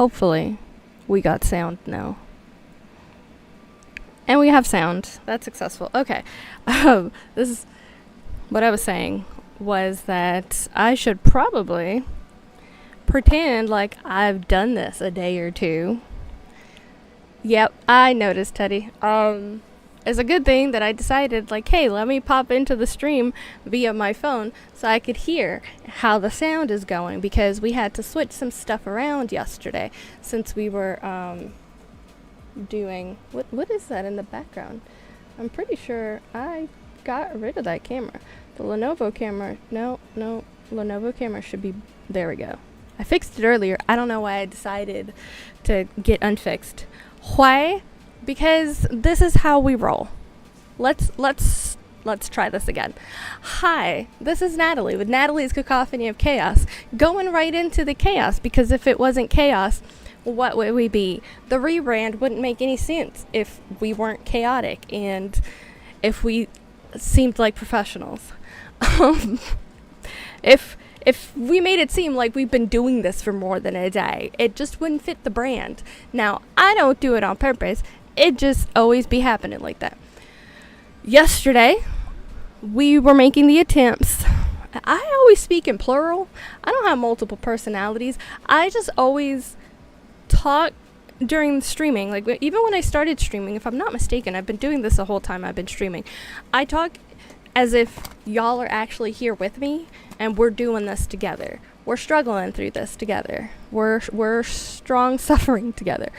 Hopefully, we got sound now. And we have sound. That's successful. Okay. This is what I was saying was that I should probably pretend like I've done this a day or two. Yep, I noticed, Teddy. It's a good thing that I decided, like, hey, let me pop into the stream via my phone so I could hear how the sound is going, because we had to switch some stuff around yesterday since we were doing what is that in the background? I'm pretty sure I got rid of that camera. The Lenovo camera, no, Lenovo camera should be, there we go. I fixed it earlier. I don't know why I decided to get unfixed. Why? Because this is how we roll. Let's try this again. Hi, this is Natalie with Natalie's Cacophony of Chaos, going right into the chaos, because if it wasn't chaos, what would we be? The rebrand wouldn't make any sense if we weren't chaotic and if we seemed like professionals. If we made it seem like we've been doing this for more than a day, it just wouldn't fit the brand. Now, I don't do it on purpose. It just always be happening like that. Yesterday, we were making the attempts. I always speak in plural. I don't have multiple personalities. I just always talk during streaming. Like, even when I started streaming, if I'm not mistaken, I've been doing this the whole time I've been streaming. I talk as if y'all are actually here with me and we're doing this together. We're struggling through this together. We're strong suffering together.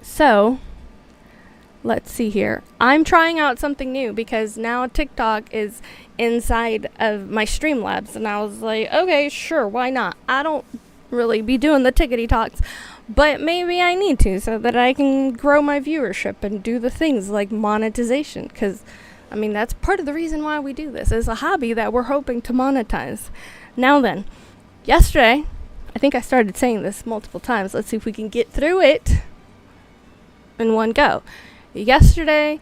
So let's see here. I'm trying out something new because now TikTok is inside of my Streamlabs, and I was like, okay, sure, why not? I don't really be doing the tickety talks, but maybe I need to so that I can grow my viewership and do the things like monetization, because I mean that's part of the reason why we do this. It's a hobby that we're hoping to monetize. Now then, yesterday, I think I started saying this multiple times. Let's see if we can get through it in one go. Yesterday,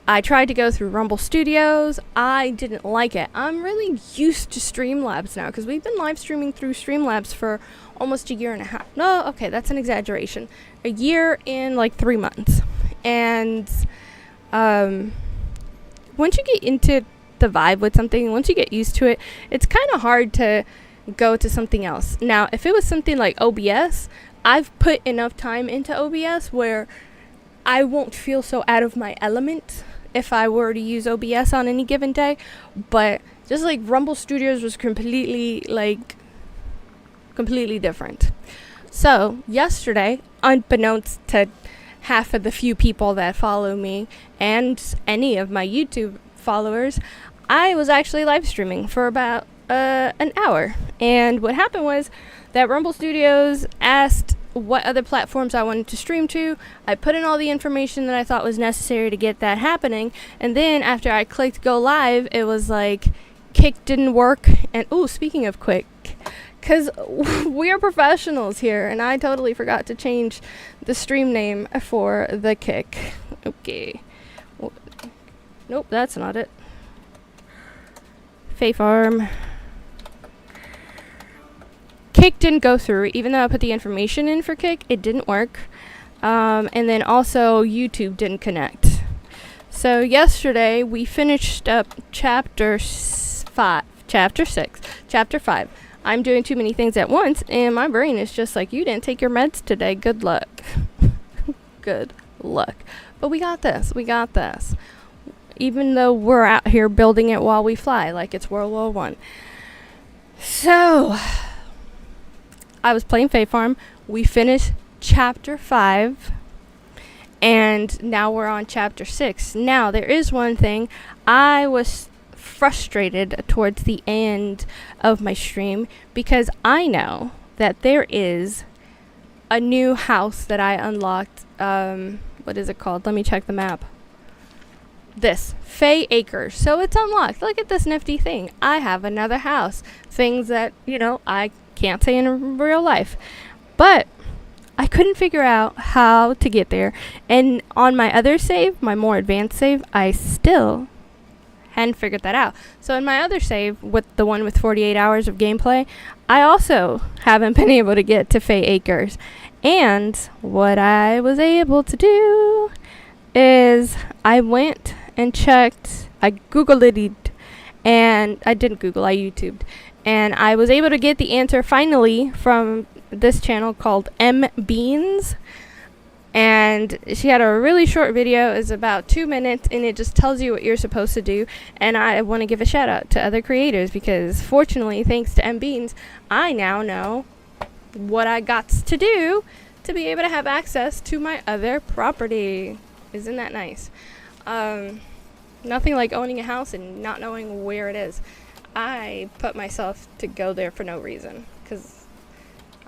I tried to go through Rumble Studios. I didn't like it. I'm really used to Streamlabs now because we've been live streaming through Streamlabs for almost a year and a half. No, okay, that's an exaggeration. A year in like 3 months. And once you get into the vibe with something, once you get used to it, it's kind of hard to go to something else. Now, if it was something like OBS, I've put enough time into OBS where I won't feel so out of my element if I were to use OBS on any given day. But just like Rumble Studios was completely different. So yesterday, unbeknownst to half of the few people that follow me and any of my YouTube followers, I was actually live streaming for about an hour. And what happened was that Rumble Studios asked what other platforms I wanted to stream to. I put in all the information that I thought was necessary to get that happening, and then after I clicked go live, it was like Kick didn't work. And speaking of Quick, because we are professionals here, and I totally forgot to change the stream name for the Kick. Okay, nope, that's not it. Fae Farm. Kick didn't go through, even though I put the information in for Kick, it didn't work. And then also YouTube didn't connect. So yesterday we finished up chapter 6. Chapter 5. I'm doing too many things at once, and my brain is just like, you didn't take your meds today. Good luck. Good luck. But we got this. We got this. Even though we're out here building it while we fly, like it's World War I. So I was playing Fae Farm. We finished chapter 5, and now we're on chapter 6. Now, there is one thing. I was frustrated towards the end of my stream because I know that there is a new house that I unlocked. What is it called? Let me check the map. This Fae Acres. So it's unlocked. Look at this nifty thing. I have another house. Things that, I can't say in real life. But I couldn't figure out how to get there. And on my other save, my more advanced save, I still hadn't figured that out. So in my other save, with the one with 48 hours of gameplay, I also haven't been able to get to Fae Acres. And what I was able to do is I went and checked, I Googled it, and I didn't Google, I YouTubed. And I was able to get the answer finally from this channel called M Beans. And she had a really short video. It's about 2 minutes, and it just tells you what you're supposed to do. And I want to give a shout out to other creators, because fortunately, thanks to M Beans, I now know what I got to do to be able to have access to my other property. Isn't that nice? Nothing like owning a house and not knowing where it is. I put myself to go there for no reason, because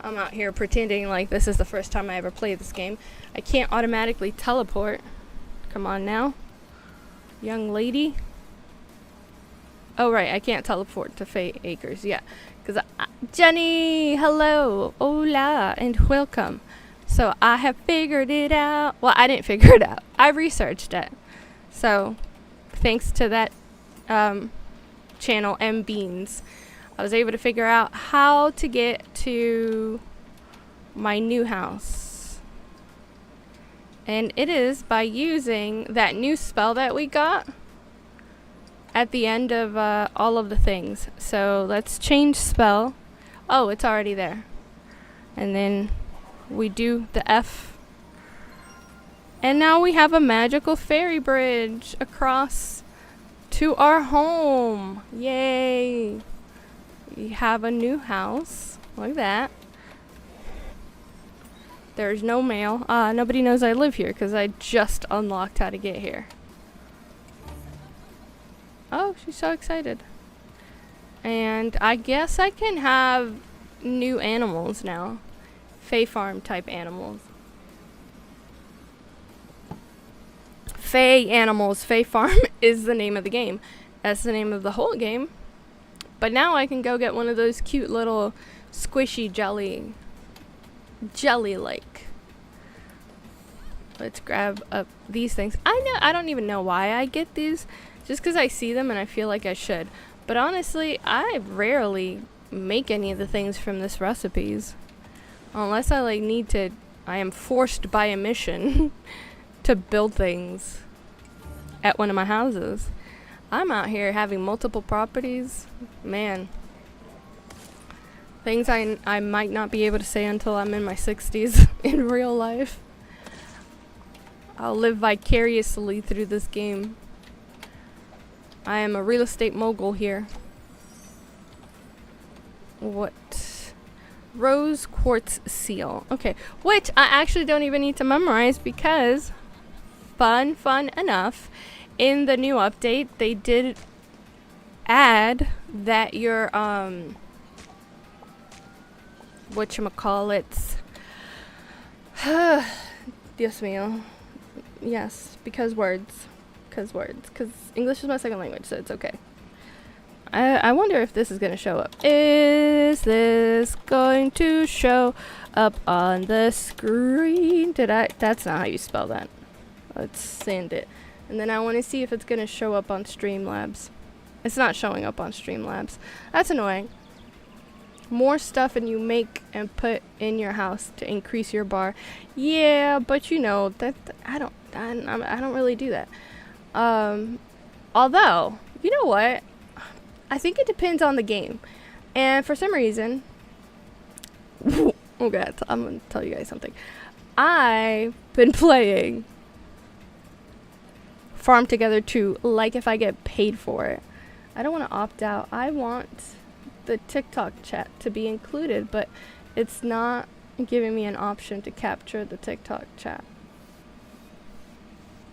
I'm out here pretending like this is the first time I ever played this game. I can't automatically teleport. Come on now, young lady. Oh right, I can't teleport to Fae Acres. Yeah, because Jenny, hello, hola, and welcome. So I have figured it out. Well, I didn't figure it out. I researched it. So thanks to that channel, M Beans, I was able to figure out how to get to my new house. And it is by using that new spell that we got at the end of all of the things. So let's change spell. Oh, it's already there. And then we do the F. And now we have a magical fairy bridge across to our home. Yay! We have a new house. Like that. There's no mail. Nobody knows I live here because I just unlocked how to get here. Oh, she's so excited. And I guess I can have new animals now. Fae Farm type animals. Fae animals. Fae Farm is the name of the game. That's the name of the whole game. But now I can go get one of those cute little squishy jelly-like. Let's grab up these things. I don't even know why I get these. Just because I see them and I feel like I should. But honestly, I rarely make any of the things from this recipes. Unless I like need to, I am forced by a mission to build things at one of my houses. I'm out here having multiple properties. Man. Things I might not be able to say until I'm in my 60s in real life. I'll live vicariously through this game. I am a real estate mogul here. What? Rose quartz seal. Okay, which I actually don't even need to memorize because fun enough, in the new update they did add that your whatchamacallits Dios mío. Yes, because English is my second language, so it's okay. I wonder if this is going to show up. Is this going to show up on the screen? That's not how you spell that. Let's send it. And then I want to see if it's going to show up on Streamlabs. It's not showing up on Streamlabs. That's annoying. More stuff and you make and put in your house to increase your bar. Yeah, but you know that I don't really do that. Although, you know what? I think it depends on the game. And for some reason, oh god, I'm gonna tell you guys something. I've been playing Farm Together 2 like if I get paid for it. I don't want to opt out. I want the TikTok chat to be included, but it's not giving me an option to capture the TikTok chat.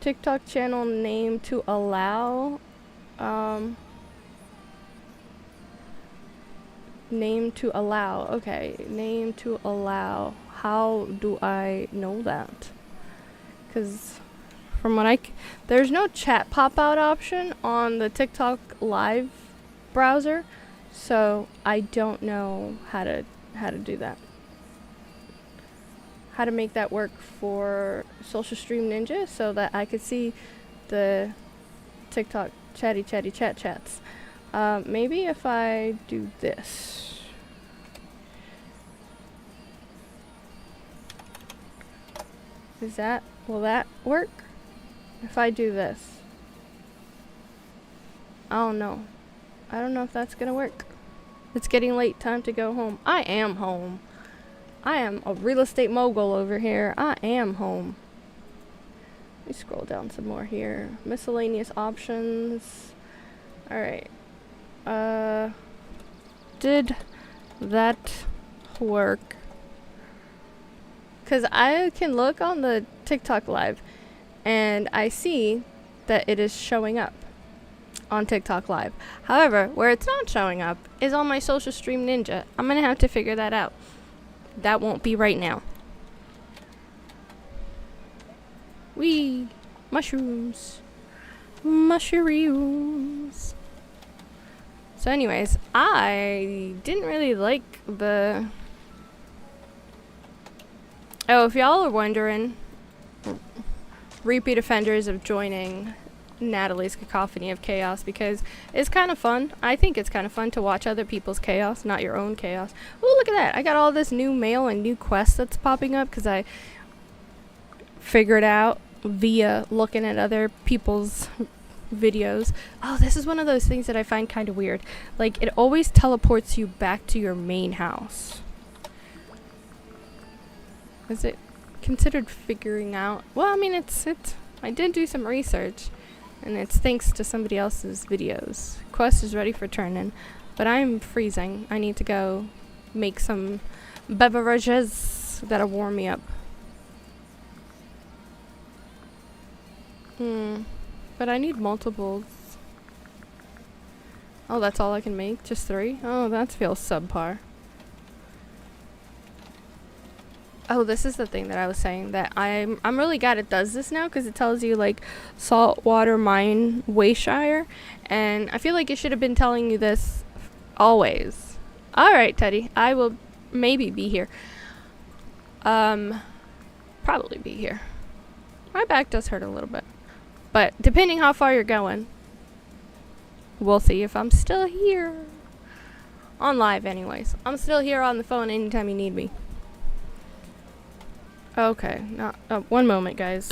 TikTok channel name to allow. Name to allow. Okay, name to allow. How do I know that? Because from what there's no chat pop-out option on the TikTok live browser, so I don't know how to do that. How to make that work for Social Stream Ninja so that I could see the TikTok chatty chat chats. Maybe if I do this. Will that work? If I do this. I don't know. I don't know if that's gonna work. It's getting late, time to go home. I am home. I am a real estate mogul over here. I am home. Let me scroll down some more here. Miscellaneous options. Alright. Did that work? Because I can look on the TikTok live and I see that it is showing up on TikTok live. However, where it's not showing up is on my social stream ninja. I'm gonna have to figure that out. That won't be right now. Wee! Mushrooms. Mushrooms. So anyways, I didn't really like the... Oh, if y'all are wondering, repeat offenders of joining Natalie's Cacophony of Chaos, because it's kind of fun. I think it's kind of fun to watch other people's chaos, not your own chaos. Oh, look at that. I got all this new mail and new quests that's popping up because I figured out via looking at other people's videos. Oh, this is one of those things that I find kind of weird. Like, it always teleports you back to your main house. Is it considered figuring out? Well, I mean, I did do some research, and it's thanks to somebody else's videos. Quest is ready for turn-in, but I'm freezing. I need to go make some beverages that'll warm me up. But I need multiples. Oh, that's all I can make? Just 3? Oh, that feels subpar. Oh, this is the thing that I was saying, that I'm really glad it does this now, because it tells you, like, saltwater mine Wayshire, and I feel like it should have been telling you this always. Alright, Teddy, I will maybe be here. Probably be here. My back does hurt a little bit, but depending how far you're going, we'll see if I'm still here. On live anyways. I'm still here on the phone anytime you need me. Okay, one moment, guys.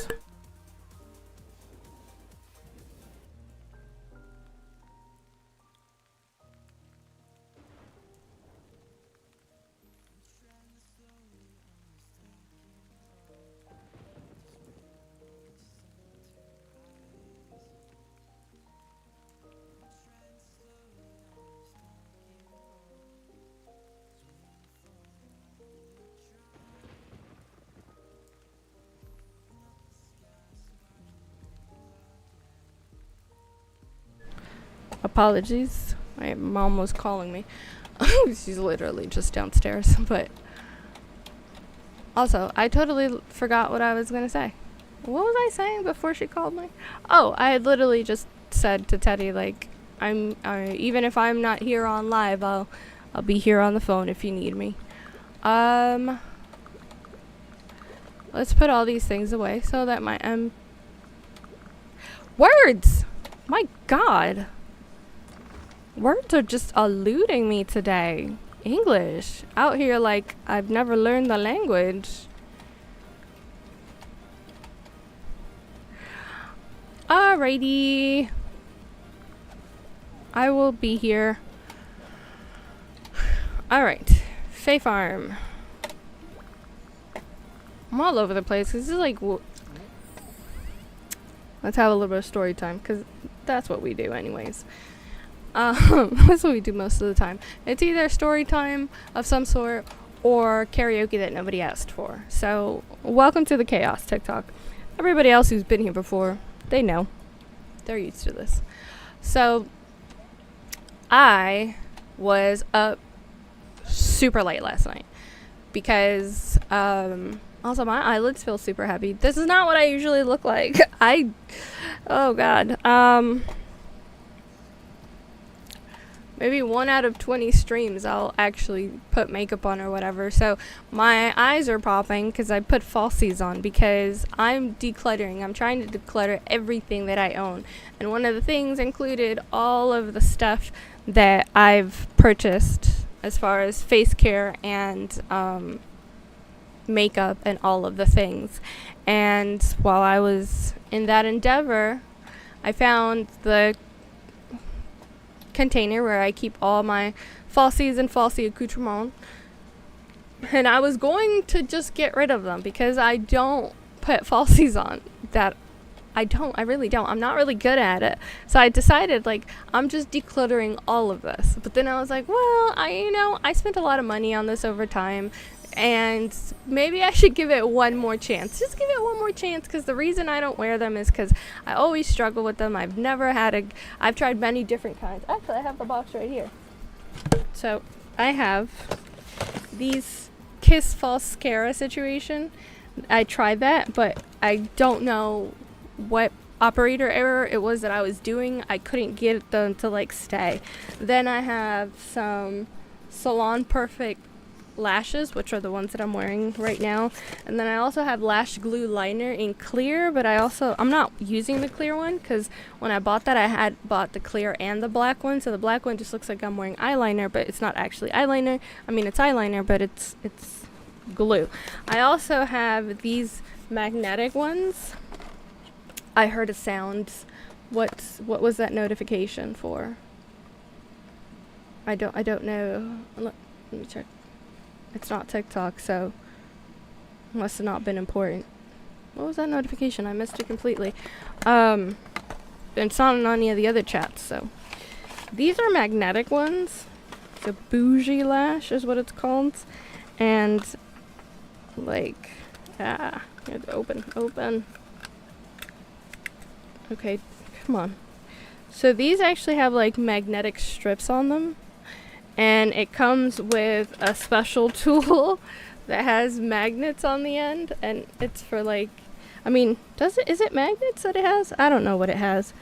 Apologies. My mom was calling me. She's literally just downstairs. But also, I totally forgot what I was gonna say. What was I saying before she called me? Oh, I had literally just said to Teddy, like, even if I'm not here on live, I'll be here on the phone if you need me. Let's put all these things away so that my words! My God! Words are just eluding me today. English. Out here like I've never learned the language. Alrighty. I will be here. Alright. Fae Farm. I'm all over the place. This is like... Let's have a little bit of story time, because that's what we do anyways. That's what we do most of the time. It's either story time of some sort or karaoke that nobody asked for. So, welcome to the Chaos TikTok. Everybody else who's been here before, they know. They're used to this. So, I was up super late last night because, also my eyelids feel super heavy. This is not what I usually look like. Oh God. maybe 1 out of 20 streams I'll actually put makeup on or whatever. So my eyes are popping because I put falsies on because I'm decluttering. I'm trying to declutter everything that I own. And one of the things included all of the stuff that I've purchased as far as face care and makeup and all of the things. And while I was in that endeavor, I found the container where I keep all my falsies and falsie accoutrements, and I was going to just get rid of them because I don't put falsies on. I really don't. I'm not really good at it. So I decided, like, I'm just decluttering all of this. But then I was like, well, I spent a lot of money on this over time, and maybe I should give it one more chance. Just give it one more chance, because the reason I don't wear them is because I always struggle with them. I've tried many different kinds. Actually, I have the box right here. So I have these Kiss Falscara situation. I tried that, but I don't know what operator error it was that I was doing. I couldn't get them to like stay. Then I have some Salon Perfect lashes, which are the ones that I'm wearing right now, and then I also have lash glue liner in clear, but I'm not using the clear one because when I bought that I had bought the clear and the black one, so the black one just looks like I'm wearing eyeliner, but it's not actually eyeliner. I mean, it's eyeliner, but it's glue. I also have these magnetic ones. I heard a sound. What was that notification for? I don't know. Let me check. It's not TikTok, so must have not been important. What was that notification? I missed it completely. It's not on any of the other chats, so. These are magnetic ones. The bougie lash is what it's called. And, like, open. Okay, come on. So these actually have, like, magnetic strips on them. And it comes with a special tool that has magnets on the end, and it's for like, is it magnets that it has? I don't know what it has,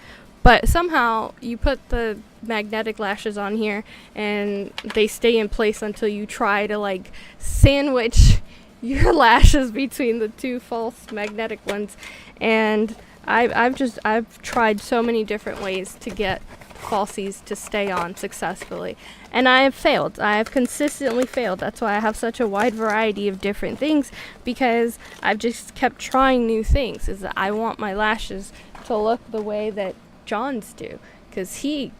but somehow you put the magnetic lashes on here and they stay in place until you try to like sandwich your lashes between the two false magnetic ones. And I've tried so many different ways to get falsies to stay on successfully, and I have failed. I have consistently failed. That's why I have such a wide variety of different things, because I've just kept trying new things. Is that I want my lashes to look the way that John's do, because he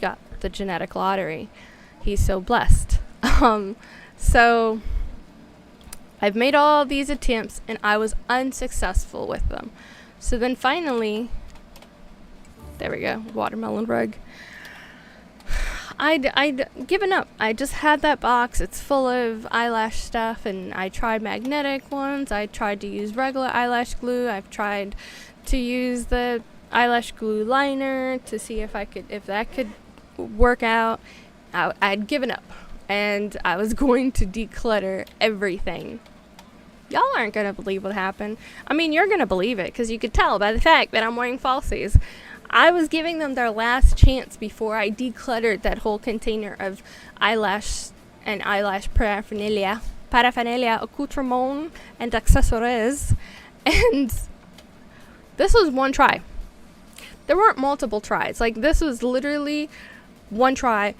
got the genetic lottery. He's so blessed. So I've made all these attempts and I was unsuccessful with them. So then finally, there we go, watermelon rug. I'd given up. I just had that box. It's full of eyelash stuff, and I tried magnetic ones. I tried to use regular eyelash glue. I've tried to use the eyelash glue liner to see if that could work out. I'd given up, and I was going to declutter everything. Y'all aren't gonna believe what happened. I mean, you're gonna believe it because you could tell by the fact that I'm wearing falsies. I was giving them their last chance before I decluttered that whole container of eyelash and eyelash paraphernalia, accoutrement, and accessories. And this was one try. There weren't multiple tries. Like, this was literally one try,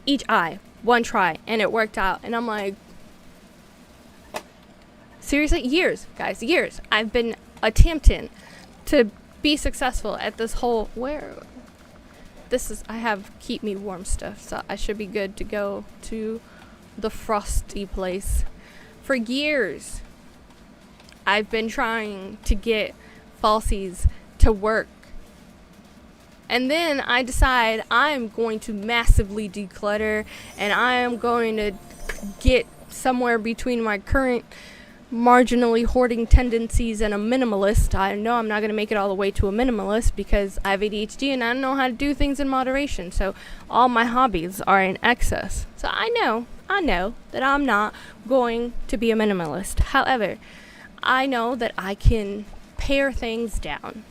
each eye, one try, and it worked out. And I'm like, seriously, years, guys, years. I've been attempting to be successful at this whole, I have keep me warm stuff, so I should be good to go to the frosty place. For years, I've been trying to get falsies to work. And then I decide I'm going to massively declutter, and I am going to get somewhere between my current marginally hoarding tendencies and a minimalist. I know I'm not going to make it all the way to a minimalist because I have ADHD and I don't know how to do things in moderation. So all my hobbies are in excess. So I know that I'm not going to be a minimalist. However, I know that I can pare things down.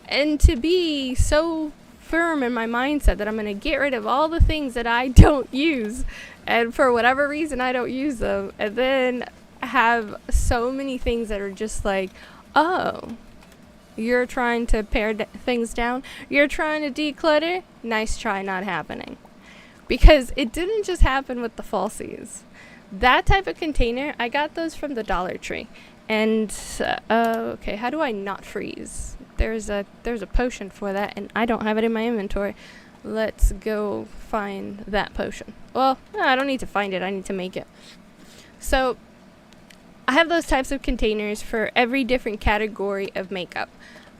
And to be so firm in my mindset that I'm going to get rid of all the things that I don't use, and for whatever reason I don't use them, and then have so many things that are just like, oh, you're trying to pare things down, you're trying to declutter, nice try, not happening. Because it didn't just happen with the falsies. That type of container, I got those from the Dollar Tree. And okay, how do I not freeze? There's a potion for that, and I don't have it in my inventory. Let's go find that potion. Well, no, I don't need to find it, I need to make it. So I have those types of containers for every different category of makeup.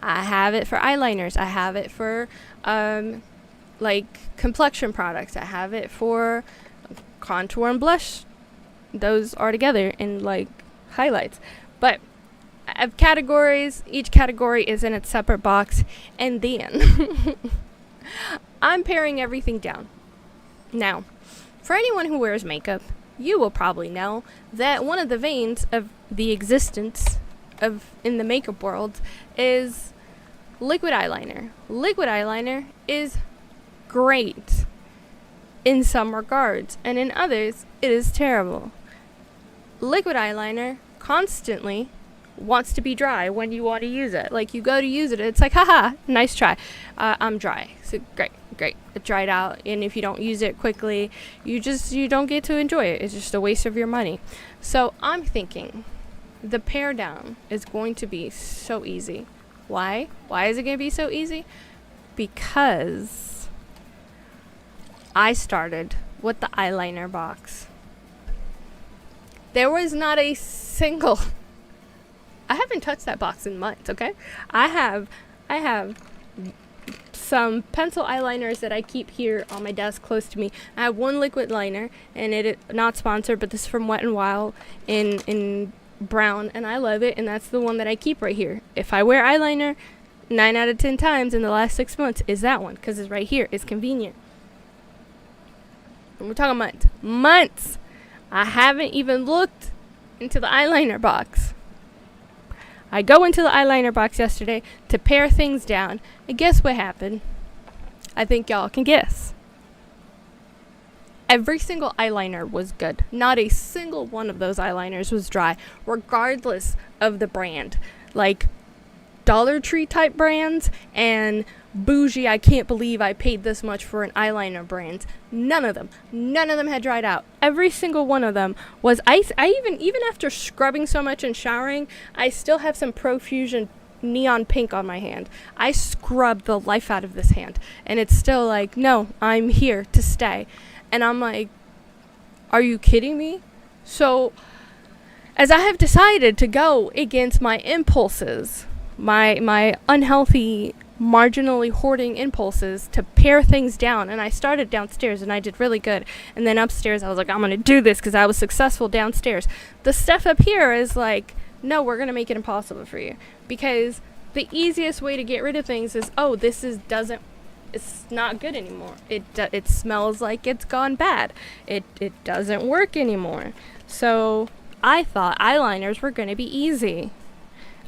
I have it for eyeliners, I have it for like complexion products, I have it for contour and blush. Those are together in like highlights. But I have categories, each category is in its separate box, and then I'm paring everything down. Now, for anyone who wears makeup, you will probably know that one of the veins of the existence of in the makeup world is liquid eyeliner. Liquid eyeliner is great in some regards, and in others it is terrible. Liquid eyeliner constantly wants to be dry when you want to use it. Like, you go to use it, it's like, haha, nice try. I'm dry. So great. It dried out, and if you don't use it quickly, you don't get to enjoy it. It's just a waste of your money. So I'm thinking the pare down is going to be so easy. Why? Why is it going to be so easy? Because I started with the eyeliner box. There was not a single... I haven't touched that box in months, okay? I have some pencil eyeliners that I keep here on my desk close to me. I have one liquid liner, and it not sponsored, but this is from Wet n Wild in brown, and I love it, and that's the one that I keep right here. If I wear eyeliner, 9 out of 10 times in the last 6 months is that one, because it's right here. It's convenient. And we're talking months. Months! I haven't even looked into the eyeliner box. I go into the eyeliner box yesterday to pare things down, and guess what happened? I think y'all can guess. Every single eyeliner was good. Not a single one of those eyeliners was dry, regardless of the brand. Like, Dollar Tree type brands and bougie, I can't believe I paid this much for an eyeliner brand. None of them had dried out. Every single one of them was ice. I even after scrubbing so much and showering, I still have some Profusion neon pink on my hand. I scrubbed the life out of this hand, and it's still like, no, I'm here to stay. And I'm like, are you kidding me? So, as I have decided to go against my impulses, my unhealthy, marginally hoarding impulses to pare things down, and I started downstairs and I did really good, and then upstairs I was like, I'm gonna do this because I was successful downstairs. The stuff up here is like, no, we're gonna make it impossible for you, because the easiest way to get rid of things is, oh, it's not good anymore. It smells like it's gone bad. It doesn't work anymore. So I thought eyeliners were gonna be easy.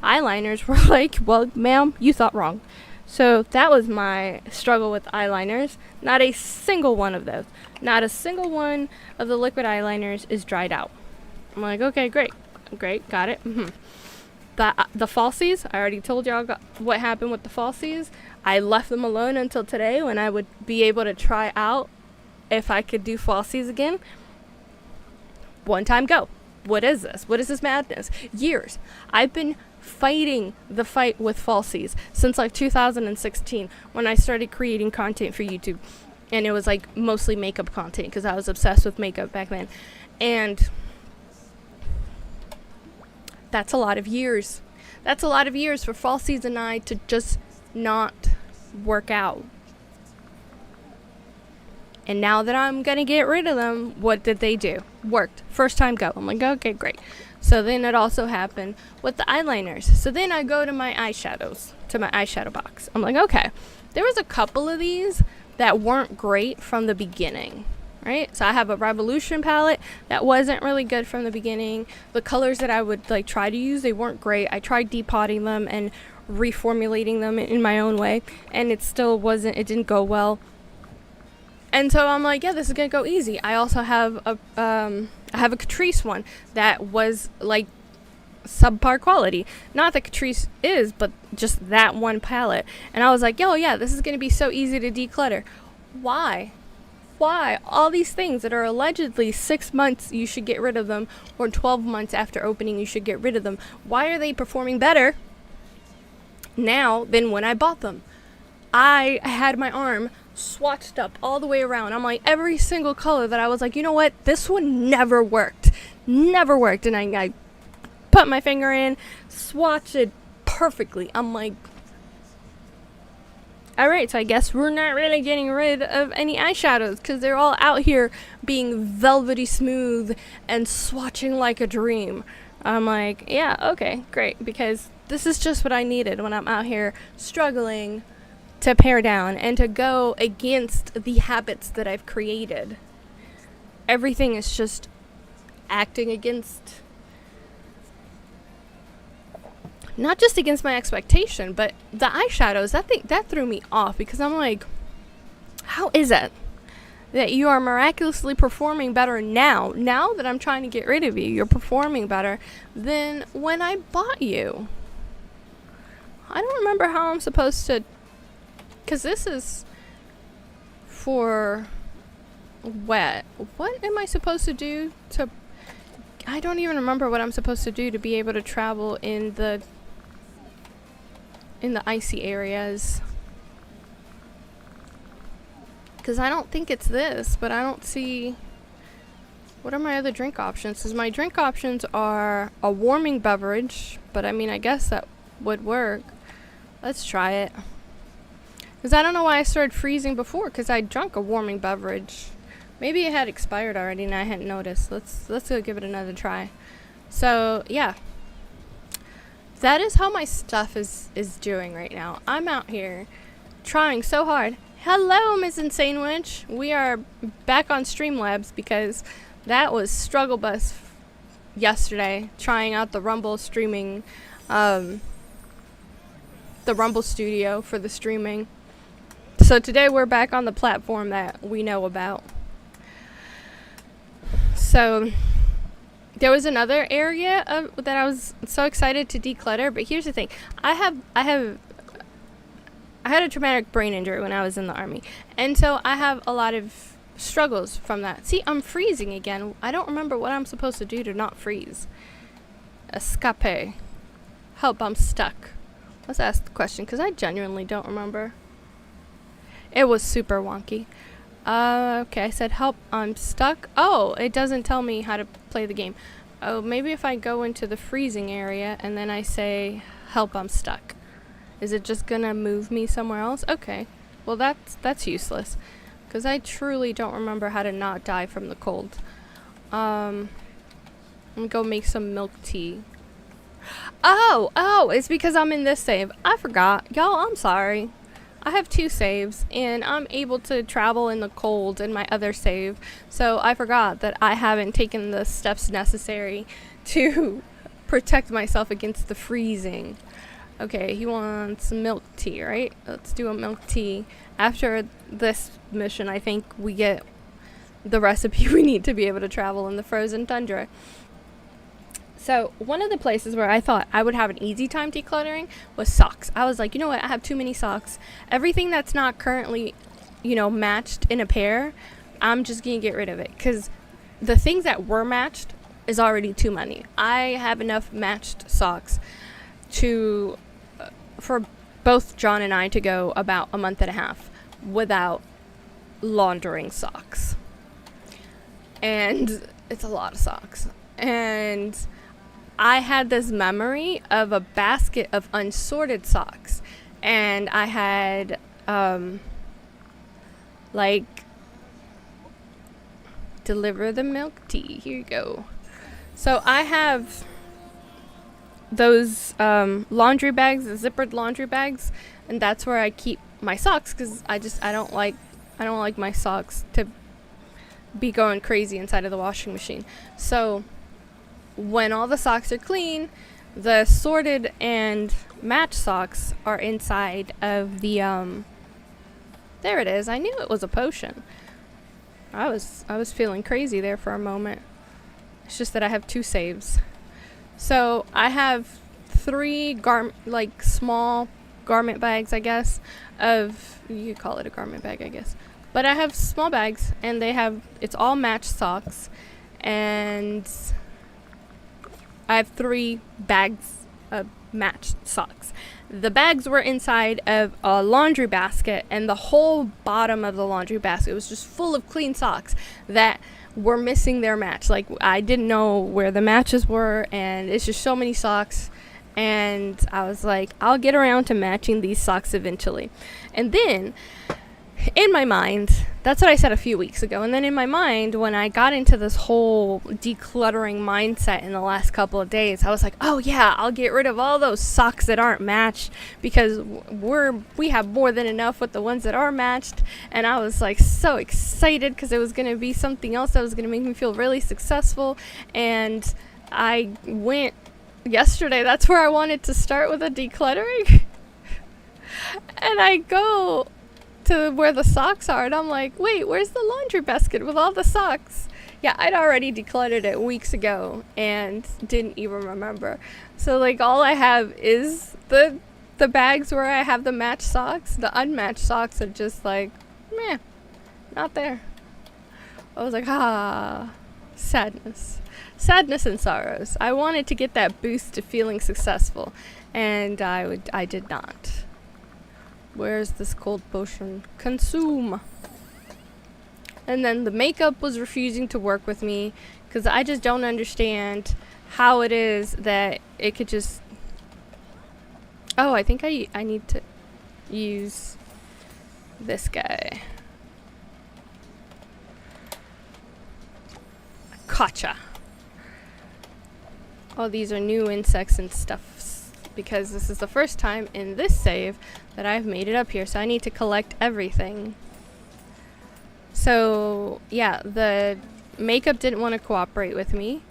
Eyeliners were like, well, ma'am, you thought wrong. So that was my struggle with eyeliners. Not a single one of those. Not a single one of the liquid eyeliners is dried out. I'm like, okay, great, got it. The falsies, I already told y'all what happened with the falsies. I left them alone until today, when I would be able to try out if I could do falsies again. One time go. What is this? What is this madness? Years. I've been fighting the fight with falsies since like 2016, when I started creating content for YouTube, and it was like mostly makeup content because I was obsessed with makeup back then. And that's a lot of years. That's a lot of years for falsies and I to just not work out. And now that I'm gonna get rid of them, what did they do? Worked. First time go. I'm like, okay, great. So then it also happened with the eyeliners. So then I go to my eyeshadows, to my eyeshadow box. I'm like, okay, there was a couple of these that weren't great from the beginning, right? So I have a Revolution palette that wasn't really good from the beginning. The colors that I would like try to use, they weren't great. I tried depotting them and reformulating them in my own way, and it didn't go well. And so I'm like, yeah, this is gonna go easy. I also have a Catrice one that was like subpar quality. Not that Catrice is, but just that one palette. And I was like, yo, yeah, this is gonna be so easy to declutter. Why all these things that are allegedly 6 months you should get rid of them, or 12 months after opening you should get rid of them, why are they performing better now than when I bought them? I had my arm swatched up all the way around. I'm like, every single color that I was like, you know what, this one never worked, and I put my finger in, swatched it perfectly. I'm like, alright, so I guess we're not really getting rid of any eyeshadows, because they're all out here being velvety smooth and swatching like a dream. I'm like, yeah, okay, great, because this is just what I needed when I'm out here struggling to pare down and to go against the habits that I've created. Everything is just acting against, not just against my expectation, but the eyeshadows, that threw me off, because I'm like, how is it that you are miraculously performing better now that I'm trying to get rid of you? You're performing better than when I bought you. I don't remember how I'm supposed to, because this is for wet. What am I supposed to do to, I don't even remember what I'm supposed to do to be able to travel in the icy areas. Because I don't think it's this, but I don't see, what are my other drink options? Because my drink options are a warming beverage, but I mean, I guess that would work. Let's try it. Because I don't know why I started freezing before, because I drank a warming beverage. Maybe it had expired already and I hadn't noticed. Let's go give it another try. So, yeah. That is how my stuff is doing right now. I'm out here trying so hard. Hello, Miss Insane Witch. We are back on Streamlabs because that was struggle bus yesterday, trying out the Rumble streaming, the Rumble studio for the streaming. So today we're back on the platform that we know about. So there was another area that I was so excited to declutter, but here's the thing. I had a traumatic brain injury when I was in the army, and so I have a lot of struggles from that. See, I'm freezing again. I don't remember what I'm supposed to do to not freeze. Escape. Help, I'm stuck. Let's ask the question, because I genuinely don't remember. It was super wonky. Okay, I said help, I'm stuck. Oh, it doesn't tell me how to play the game. Oh, maybe if I go into the freezing area and then I say help, I'm stuck. Is it just gonna move me somewhere else? Okay, well that's useless, because I truly don't remember how to not die from the cold. I'm gonna go make some milk tea. Oh, it's because I'm in this save. I forgot. Y'all, I'm sorry. I have 2 saves, and I'm able to travel in the cold in my other save, so I forgot that I haven't taken the steps necessary to protect myself against the freezing. Okay, he wants milk tea, right? Let's do a milk tea. After this mission, I think we get the recipe we need to be able to travel in the frozen tundra. So one of the places where I thought I would have an easy time decluttering was socks. I was like, you know what? I have too many socks. Everything that's not currently, matched in a pair, I'm just going to get rid of it. Because the things that were matched is already too many. I have enough matched socks for both John and I to go about a month and a half without laundering socks. And it's a lot of socks. And I had this memory of a basket of unsorted socks, and I had deliver the milk tea. Here you go. So I have those laundry bags, the zippered laundry bags, and that's where I keep my socks, because I don't like my socks to be going crazy inside of the washing machine. So when all the socks are clean, the sorted and match socks are inside of the there it is. I knew it was a potion. I was feeling crazy there for a moment. It's just that I have 2 saves. So I have 3 small garment bags, I guess, of, you could call it a garment bag, I guess. But I have small bags, and it's all matched socks, and I have 3 bags of matched socks. The bags were inside of a laundry basket, and the whole bottom of the laundry basket was just full of clean socks that were missing their match. Like, I didn't know where the matches were, and it's just so many socks. And I was like, I'll get around to matching these socks eventually. And then, in my mind, that's what I said a few weeks ago. And then in my mind, when I got into this whole decluttering mindset in the last couple of days, I was like, oh yeah, I'll get rid of all those socks that aren't matched, because we have more than enough with the ones that are matched. And I was like so excited, because it was going to be something else that was going to make me feel really successful. And I went yesterday, that's where I wanted to start with a decluttering. And I go to where the socks are, and I'm like, wait, where's the laundry basket with all the socks? Yeah, I'd already decluttered it weeks ago and didn't even remember. So like, all I have is the bags where I have the matched socks. The unmatched socks are just like, meh, not there. I was like, sadness and sorrows. I wanted to get that boost to feeling successful, and I did not. Where's this cold potion? Consume. And then the makeup was refusing to work with me, because I just don't understand how it is that it could just... Oh, I think I need to use this guy. Gotcha. Oh, these are new insects and stuff, because this is the first time in this save that I've made it up here, so I need to collect everything. So yeah, the makeup didn't want to cooperate with me.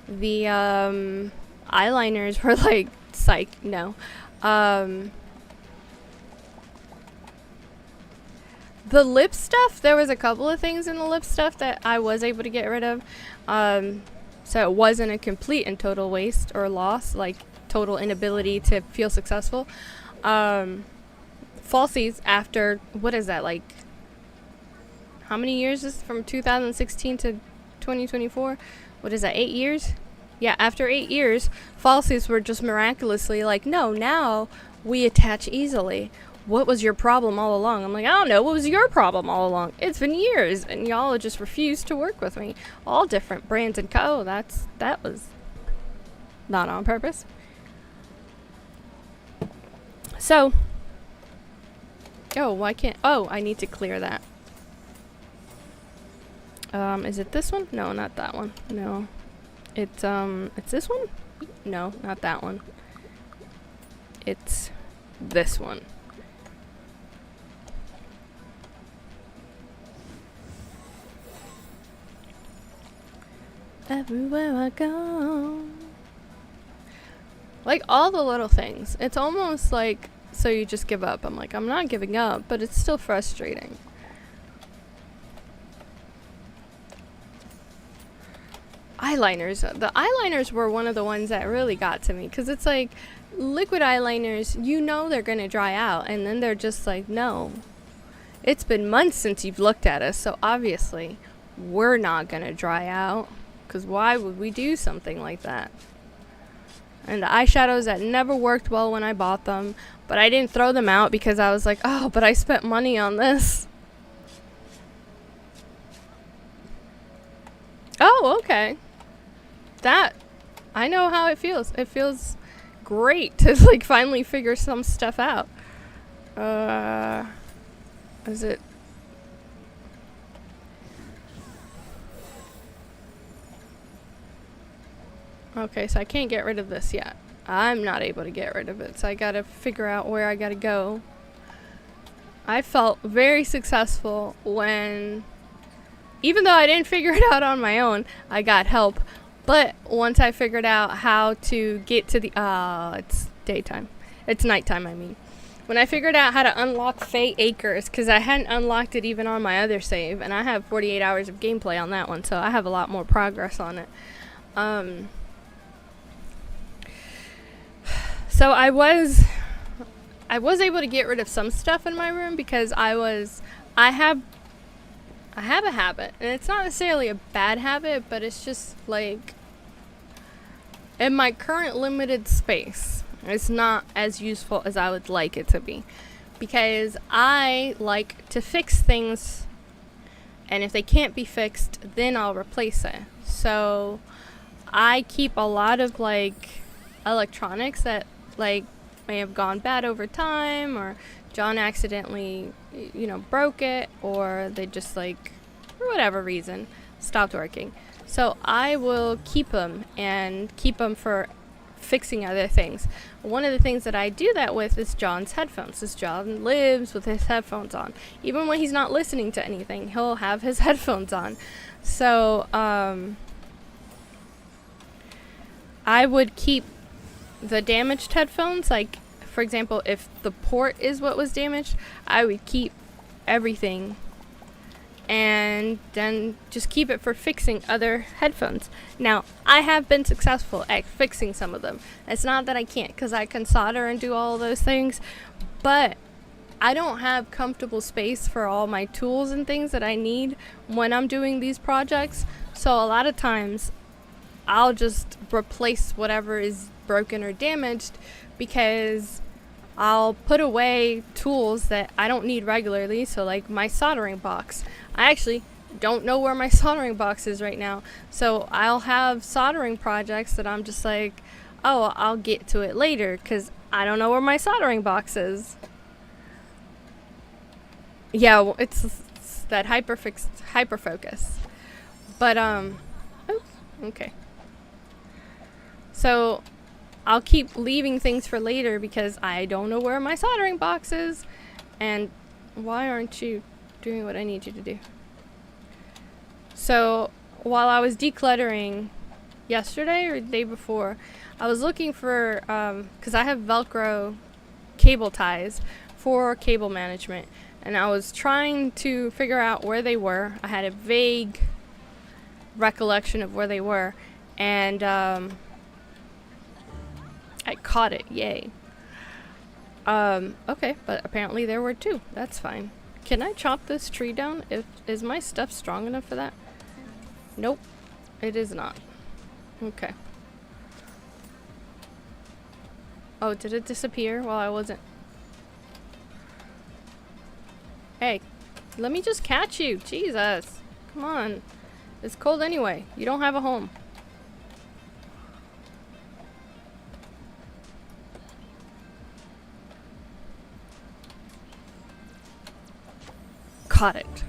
The eyeliners were like, psych, no. The lip stuff, there was a couple of things in the lip stuff that I was able to get rid of. So it wasn't a complete and total waste or loss, like total inability to feel successful. Falsies, after, what is that, like, how many years is from 2016 to 2024? What is that, 8 years? Yeah, after 8 years, falsies were just miraculously like, no, now we attach easily. What was your problem all along? I'm like, I don't know, what was your problem all along? It's been years, and y'all just refused to work with me. All different brands and that was not on purpose. So, why can't, I need to clear that. Is it this one? No, not that one. No. It's this one? No, not that one. It's this one. Everywhere I go. Like, all the little things. It's almost like, so you just give up. I'm like, I'm not giving up, but it's still frustrating. Eyeliners. The eyeliners were one of the ones that really got to me, because it's like, liquid eyeliners, you know they're going to dry out, and then they're just like, no. It's been months since you've looked at us, so obviously we're not going to dry out, because why would we do something like that? And the eyeshadows that never worked well when I bought them, but I didn't throw them out because I was like, oh, but I spent money on this. Oh, okay. That, I know how it feels. It feels great to like finally figure some stuff out. Is it? Okay, so I can't get rid of this yet. I'm not able to get rid of it, so I gotta figure out where I gotta go. I felt very successful when, even though I didn't figure it out on my own, I got help. But once I figured out how to get to the, it's daytime. It's nighttime, I mean. When I figured out how to unlock Fae Acres, because I hadn't unlocked it even on my other save, and I have 48 hours of gameplay on that one, so I have a lot more progress on it. So I was able to get rid of some stuff in my room because I have a habit, and it's not necessarily a bad habit, but it's just like, in my current limited space, it's not as useful as I would like it to be, because I like to fix things, and if they can't be fixed, then I'll replace it. So I keep a lot of like electronics that like may have gone bad over time, or John accidentally, broke it, or they just like, for whatever reason, stopped working. So I will keep them for fixing other things. One of the things that I do that with is John's headphones. This John lives with his headphones on. Even when he's not listening to anything, he'll have his headphones on. So I would keep the damaged headphones. Like, for example, if the port is what was damaged, I would keep everything and then just keep it for fixing other headphones. Now, I have been successful at fixing some of them. It's not that I can't, because I can solder and do all of those things, but I don't have comfortable space for all my tools and things that I need when I'm doing these projects. So a lot of times I'll just replace whatever is broken or damaged, because I'll put away tools that I don't need regularly. So like my soldering box, I actually don't know where my soldering box is right now. So I'll have soldering projects that I'm just like, oh, I'll get to it later, because I don't know where my soldering box is. Yeah, well, it's that hyperfocus. But okay. So I'll keep leaving things for later because I don't know where my soldering box is. And why aren't you doing what I need you to do? So while I was decluttering yesterday or the day before, I was looking for, because I have Velcro cable ties for cable management, and I was trying to figure out where they were. I had a vague recollection of where they were, and I caught it, yay. Okay, but apparently there were two. That's fine. Can I chop this tree down? Is my stuff strong enough for that? Nope, it is not. Okay. Oh, did it disappear while I wasn't? Hey, let me just catch you. Jesus. Come on. It's cold anyway. You don't have a home. Caught it.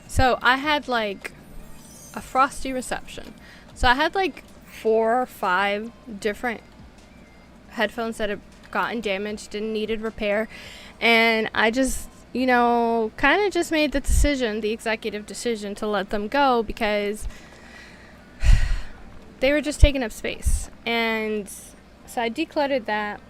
So I had like a frosty reception. So I had like 4 or 5 different headphones that had gotten damaged and needed repair, and I just, kind of just made the executive decision to let them go, because they were just taking up space. And so I decluttered that,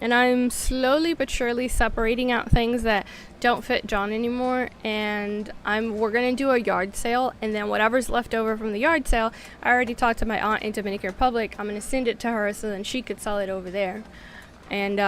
and I'm slowly but surely separating out things that don't fit John anymore, and we're gonna do a yard sale, and then whatever's left over from the yard sale, I already talked to my aunt in Dominican Republic. I'm gonna send it to her so then she could sell it over there. And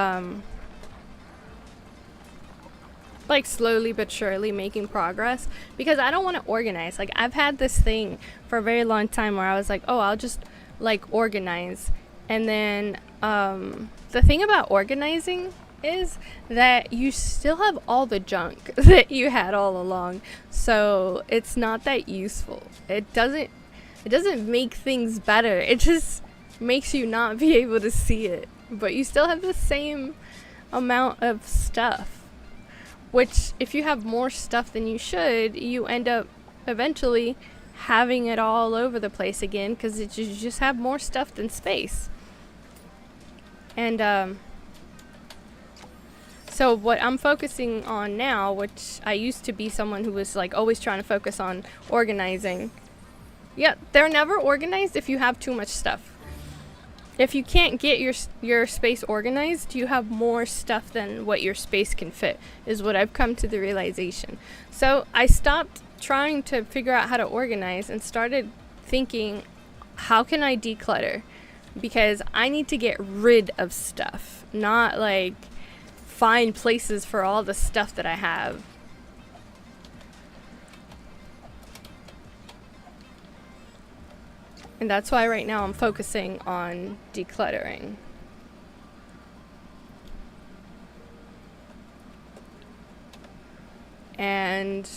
like slowly but surely making progress, because I don't want to organize. Like, I've had this thing for a very long time where I was like, oh, I'll just like organize, and then the thing about organizing is that you still have all the junk that you had all along, so it's not that useful. It doesn't make things better. It just makes you not be able to see it, but you still have the same amount of stuff, which if you have more stuff than you should, you end up eventually having it all over the place again, because you just have more stuff than space. And so what I'm focusing on now, which I used to be someone who was like always trying to focus on organizing, Yeah, they're never organized if you have too much stuff. If you can't get your space organized, you have more stuff than what your space can fit, is what I've come to the realization. So I stopped trying to figure out how to organize and started thinking, how can I declutter? Because I need to get rid of stuff, not like find places for all the stuff that I have. And that's why right now I'm focusing on decluttering. And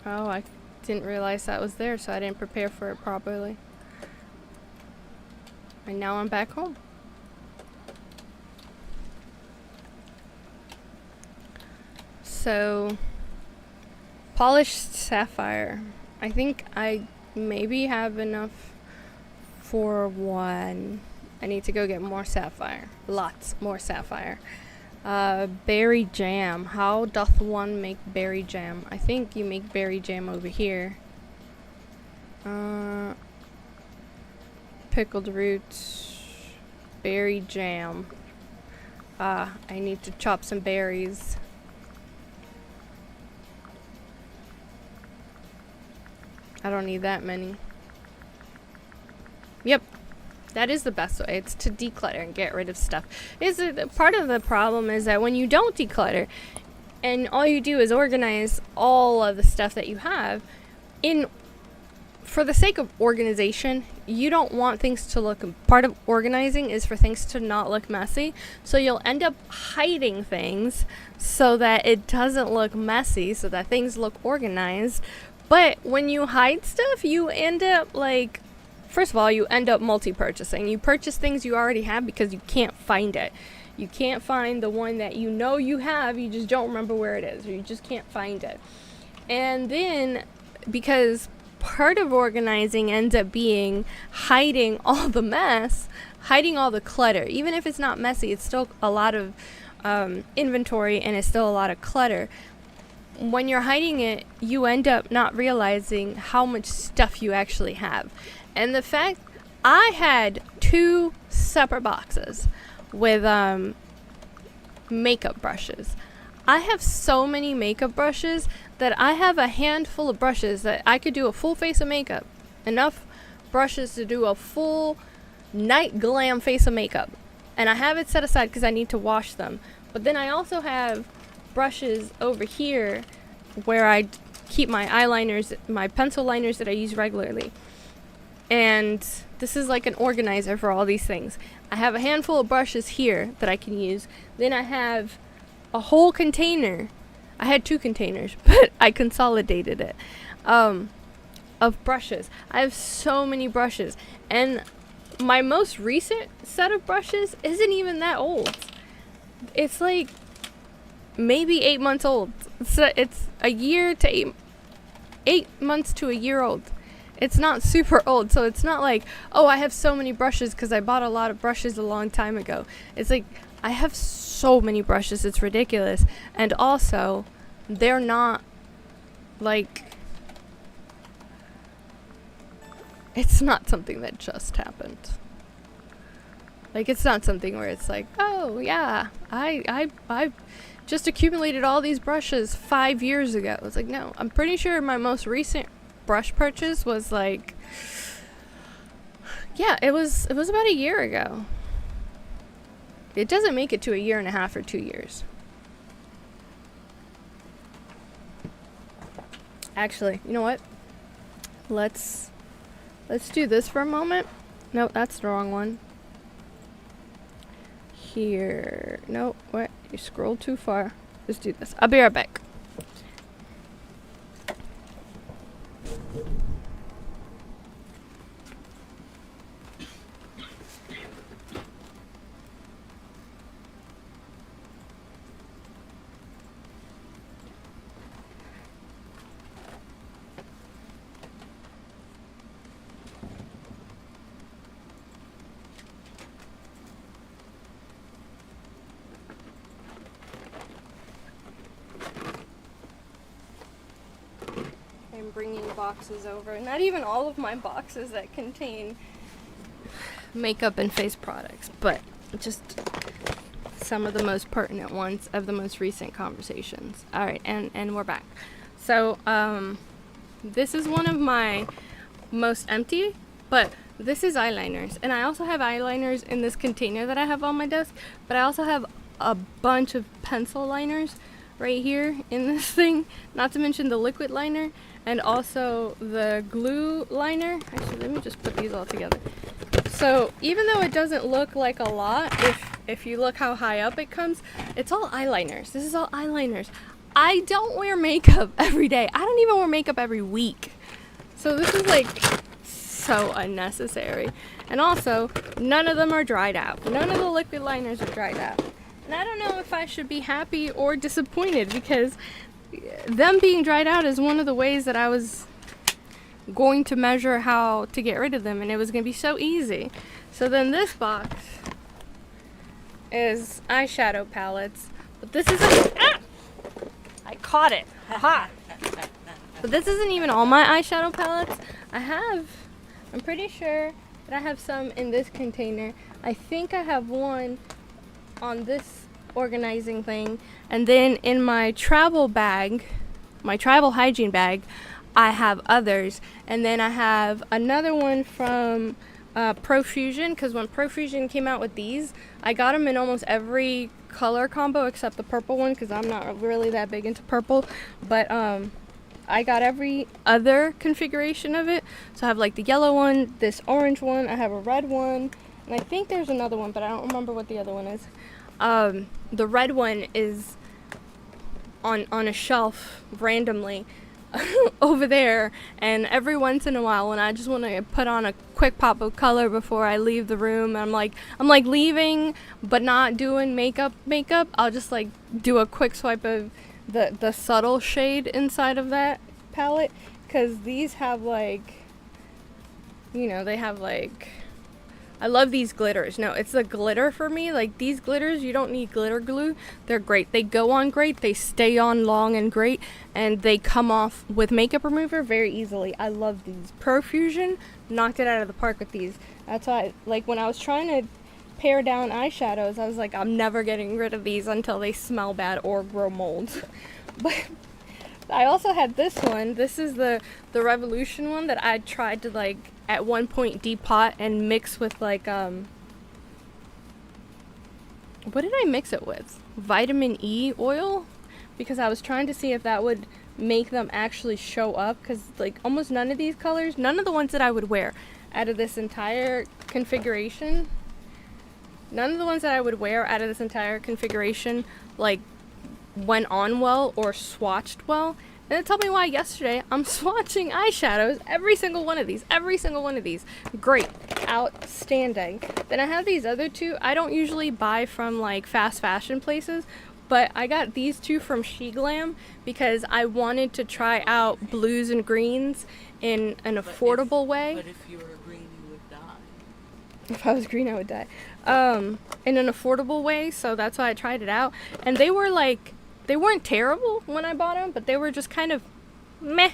oh, I didn't realize that was there, so I didn't prepare for it properly. And now I'm back home. So polished sapphire. I think I maybe have enough for one. I need to go get more sapphire. Lots more sapphire. Berry jam. How doth one make berry jam? I think you make berry jam over here. Pickled roots. Berry jam. I need to chop some berries. I don't need that many. Yep. That is the best way. It's to declutter and get rid of stuff. Part of the problem is that when you don't declutter and all you do is organize all of the stuff that you have, for the sake of organization, you don't want things to look, part of organizing is for things to not look messy. So you'll end up hiding things so that it doesn't look messy, so that things look organized. But when you hide stuff, you end up like, first of all, you end up multi-purchasing. You purchase things you already have because you can't find it. You can't find the one that you know you have, you just don't remember where it is, or you just can't find it. And then, because part of organizing ends up being hiding all the mess, hiding all the clutter. Even if it's not messy, it's still a lot of inventory and it's still a lot of clutter. When you're hiding it, you end up not realizing how much stuff you actually have. And the fact, I had 2 separate boxes with makeup brushes. I have so many makeup brushes that I have a handful of brushes that I could do a full face of makeup. Enough brushes to do a full night glam face of makeup. And I have it set aside because I need to wash them. But then I also have brushes over here where I keep my eyeliners, my pencil liners that I use regularly. And this is like an organizer for all these things. I have a handful of brushes here that I can use. Then I have a whole container. I had 2 containers, but I consolidated it, of brushes. I have so many brushes. And my most recent set of brushes isn't even that old. It's like maybe 8 months old. So it's a year to 8 months to a year old. It's not super old, so it's not like, oh, I have so many brushes because I bought a lot of brushes a long time ago. It's like, I have so many brushes, it's ridiculous. And also, they're not like, it's not something that just happened. Like, it's not something where it's like, oh yeah, I just accumulated all these brushes 5 years ago. It's like, no, I'm pretty sure my most recent brush purchase was like, yeah, it was about a year ago. It doesn't make it to a year and a half or 2 years. Actually, you know what? Let's do this for a moment. Nope, that's the wrong one. Here. Nope, what? You scrolled too far. Let's do this. I'll be right back. I'm bringing boxes over. Not even all of my boxes that contain makeup and face products, but just some of the most pertinent ones of the most recent conversations. Alright, and we're back. So, this is one of my most empty, but this is eyeliners. And I also have eyeliners in this container that I have on my desk, but I also have a bunch of pencil liners right here in this thing, not to mention the liquid liner and also the glue liner. Actually, let me just put these all together. So even though it doesn't look like a lot, if you look how high up it comes, it's all eyeliners. This is all eyeliners. I don't wear makeup every day. I don't even wear makeup every week. So this is like so unnecessary. And also, none of them are dried out. None of the liquid liners are dried out. And I don't know if I should be happy or disappointed, because them being dried out is one of the ways that I was going to measure how to get rid of them, and it was going to be so easy. So then this box is eyeshadow palettes, but this isn't... I caught it. Haha. But this isn't even all my eyeshadow palettes. I'm pretty sure that I have some in this container. I think I have one on this organizing thing, and then in my travel bag, my travel hygiene bag, I have others, and then I have another one from Profusion, because when Profusion came out with these, I got them in almost every color combo except the purple one, because I'm not really that big into purple, but I got every other configuration of it. So I have like the yellow one, this orange one, I have a red one, and I think there's another one, but I don't remember what the other one is. The red one is on a shelf randomly over there, and every once in a while when I just want to put on a quick pop of color before I leave the room, I'm like leaving but not doing makeup, I'll just like do a quick swipe of the subtle shade inside of that palette, because these have like, you know, they have like, I love these glitters. No, it's the glitter for me. Like these glitters, you don't need glitter glue. They're great. They go on great. They stay on long and great. And they come off with makeup remover very easily. I love these. Profusion knocked it out of the park with these. That's why, like when I was trying to pare down eyeshadows, I was like, I'm never getting rid of these until they smell bad or grow mold. But I also had this one. This is the Revolution one that I tried to like at one point depot and mix with like what did I mix it with? Vitamin E oil, because I was trying to see if that would make them actually show up, because like almost none of these colors, none of the ones that I would wear out of this entire configuration, like went on well or swatched well. And it told me why yesterday. I'm swatching eyeshadows, every single one of these. Great. Outstanding. Then I have these other two. I don't usually buy from like fast fashion places, but I got these two from She Glam because I wanted to try out blues and greens in an affordable way. But if you were green, you would die. If I was green, I would die. In an affordable way, so that's why I tried it out. And they were like, they weren't terrible when I bought them, but they were just kind of meh.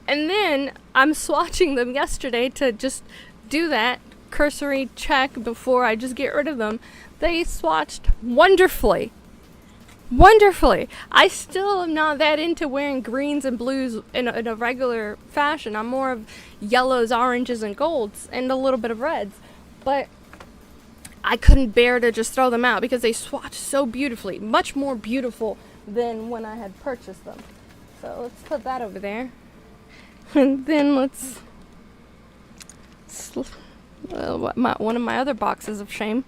And then I'm swatching them yesterday to just do that cursory check before I just get rid of them. They swatched wonderfully. I still am not that into wearing greens and blues in a regular fashion. I'm more of yellows, oranges, and golds, and a little bit of reds. But I couldn't bear to just throw them out because they swatched so beautifully, much more beautiful than when I had purchased them. So let's put that over there. And then let's one of my other boxes of shame.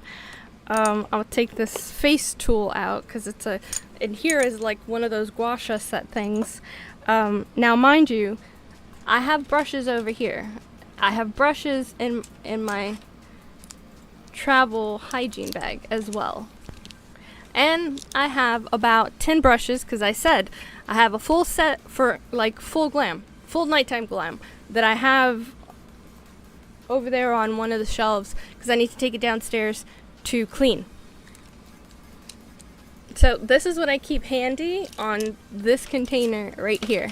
I'll take this face tool out because and here is like one of those gua sha set things. Now mind you, I have brushes over here. I have brushes in my travel hygiene bag as well. And I have about 10 brushes because I said I have a full set for like full nighttime glam that I have over there on one of the shelves because I need to take it downstairs to clean. So this is what I keep handy on this container right here.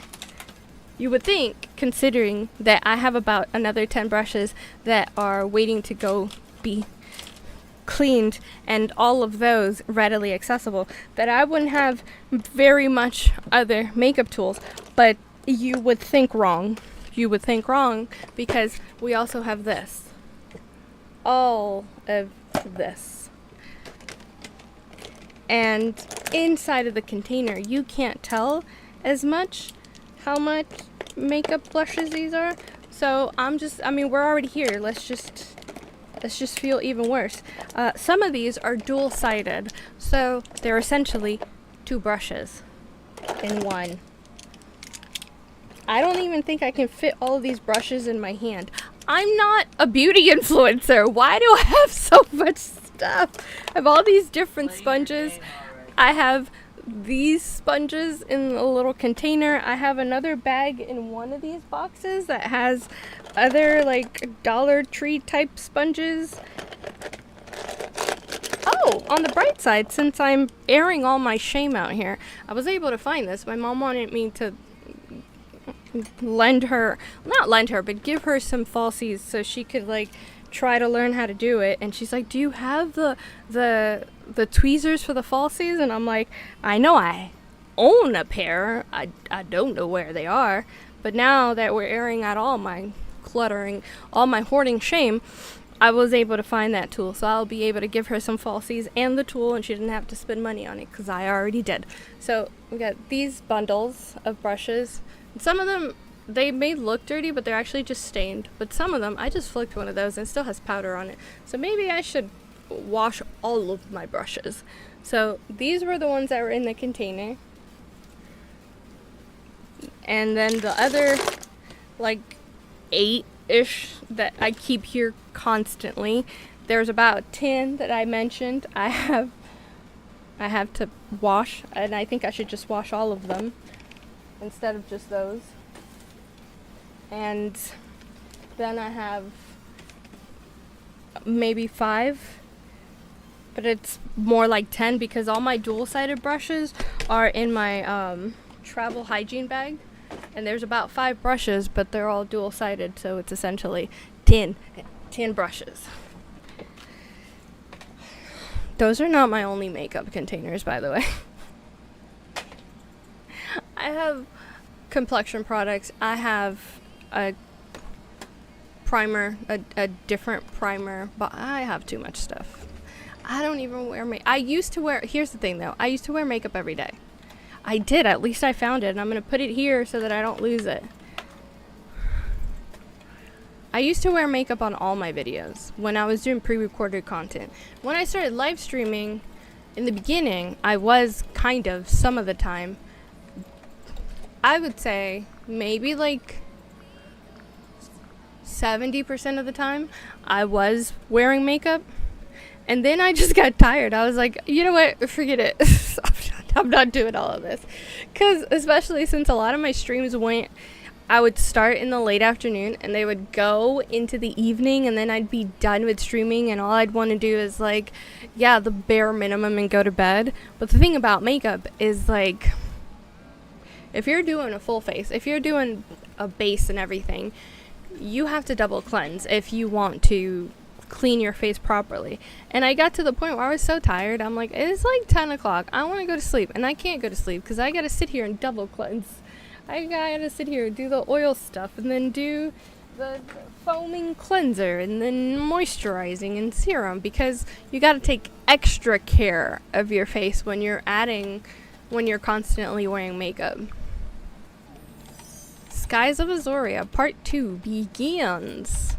You would think, considering that I have about another 10 brushes that are waiting to go be cleaned and all of those readily accessible, that I wouldn't have very much other makeup tools. But you would think wrong. You would think wrong because we also have this. All of this. And inside of the container, you can't tell as much how much makeup blushes these are. So we're already here. Let's just feel even worse. Some of these are dual-sided, so they're essentially 2 brushes in one. I don't even think I can fit all of these brushes in my hand. I'm not a beauty influencer. Why do I have so much stuff? I have all these different sponges. I have these sponges in a little container. I have another bag in one of these boxes that has other like Dollar Tree type sponges. Oh, on the bright side, since I'm airing all my shame out here, I was able to find this. My mom wanted me to give her some falsies so she could like try to learn how to do it. And she's like, do you have the tweezers for the falsies? And I'm like, I know I own a pair. I don't know where they are. But now that we're airing out all my cluttering, all my hoarding shame, I was able to find that tool. So I'll be able to give her some falsies and the tool, and she didn't have to spend money on it because I already did. So we got these bundles of brushes. Some of them, they may look dirty, but they're actually just stained. But some of them, I just flicked one of those and it still has powder on it. So maybe I should wash all of my brushes. So these were the ones that were in the container. And then the other, like, 8-ish that I keep here constantly. There's about 10 that I mentioned. I have to wash, and I think I should just wash all of them instead of just those. And then I have maybe 5, but it's more like 10 because all my dual-sided brushes are in my travel hygiene bag, and there's about 5 brushes, but they're all dual-sided, so it's essentially 10 brushes. Those are not my only makeup containers, by the way. I have complexion products. I have a primer, a different primer, but I have too much stuff. I don't even wear here's the thing though, I used to wear makeup every day. I did, at least I found it, and I'm going to put it here so that I don't lose it. I used to wear makeup on all my videos when I was doing pre-recorded content. When I started live streaming, in the beginning, I was kind of, some of the time, I would say maybe like 70% of the time, I was wearing makeup. And then I just got tired. I was like, you know what, forget it. I'm not doing all of this. Because especially since a lot of my streams I would start in the late afternoon and they would go into the evening, and then I'd be done with streaming and all I'd want to do is like, yeah, the bare minimum and go to bed. But the thing about makeup is like, if you're doing a full face, if you're doing a base and everything, you have to double cleanse if you want to clean your face properly. And I got to the point where I was so tired, I'm like, it's like 10 o'clock, I want to go to sleep, and I can't go to sleep because I gotta sit here and double cleanse. I gotta sit here and do the oil stuff, and then do the foaming cleanser, and then moisturizing and serum, because you gotta take extra care of your face when you're constantly wearing makeup. Skies of Azoria Part 2 begins.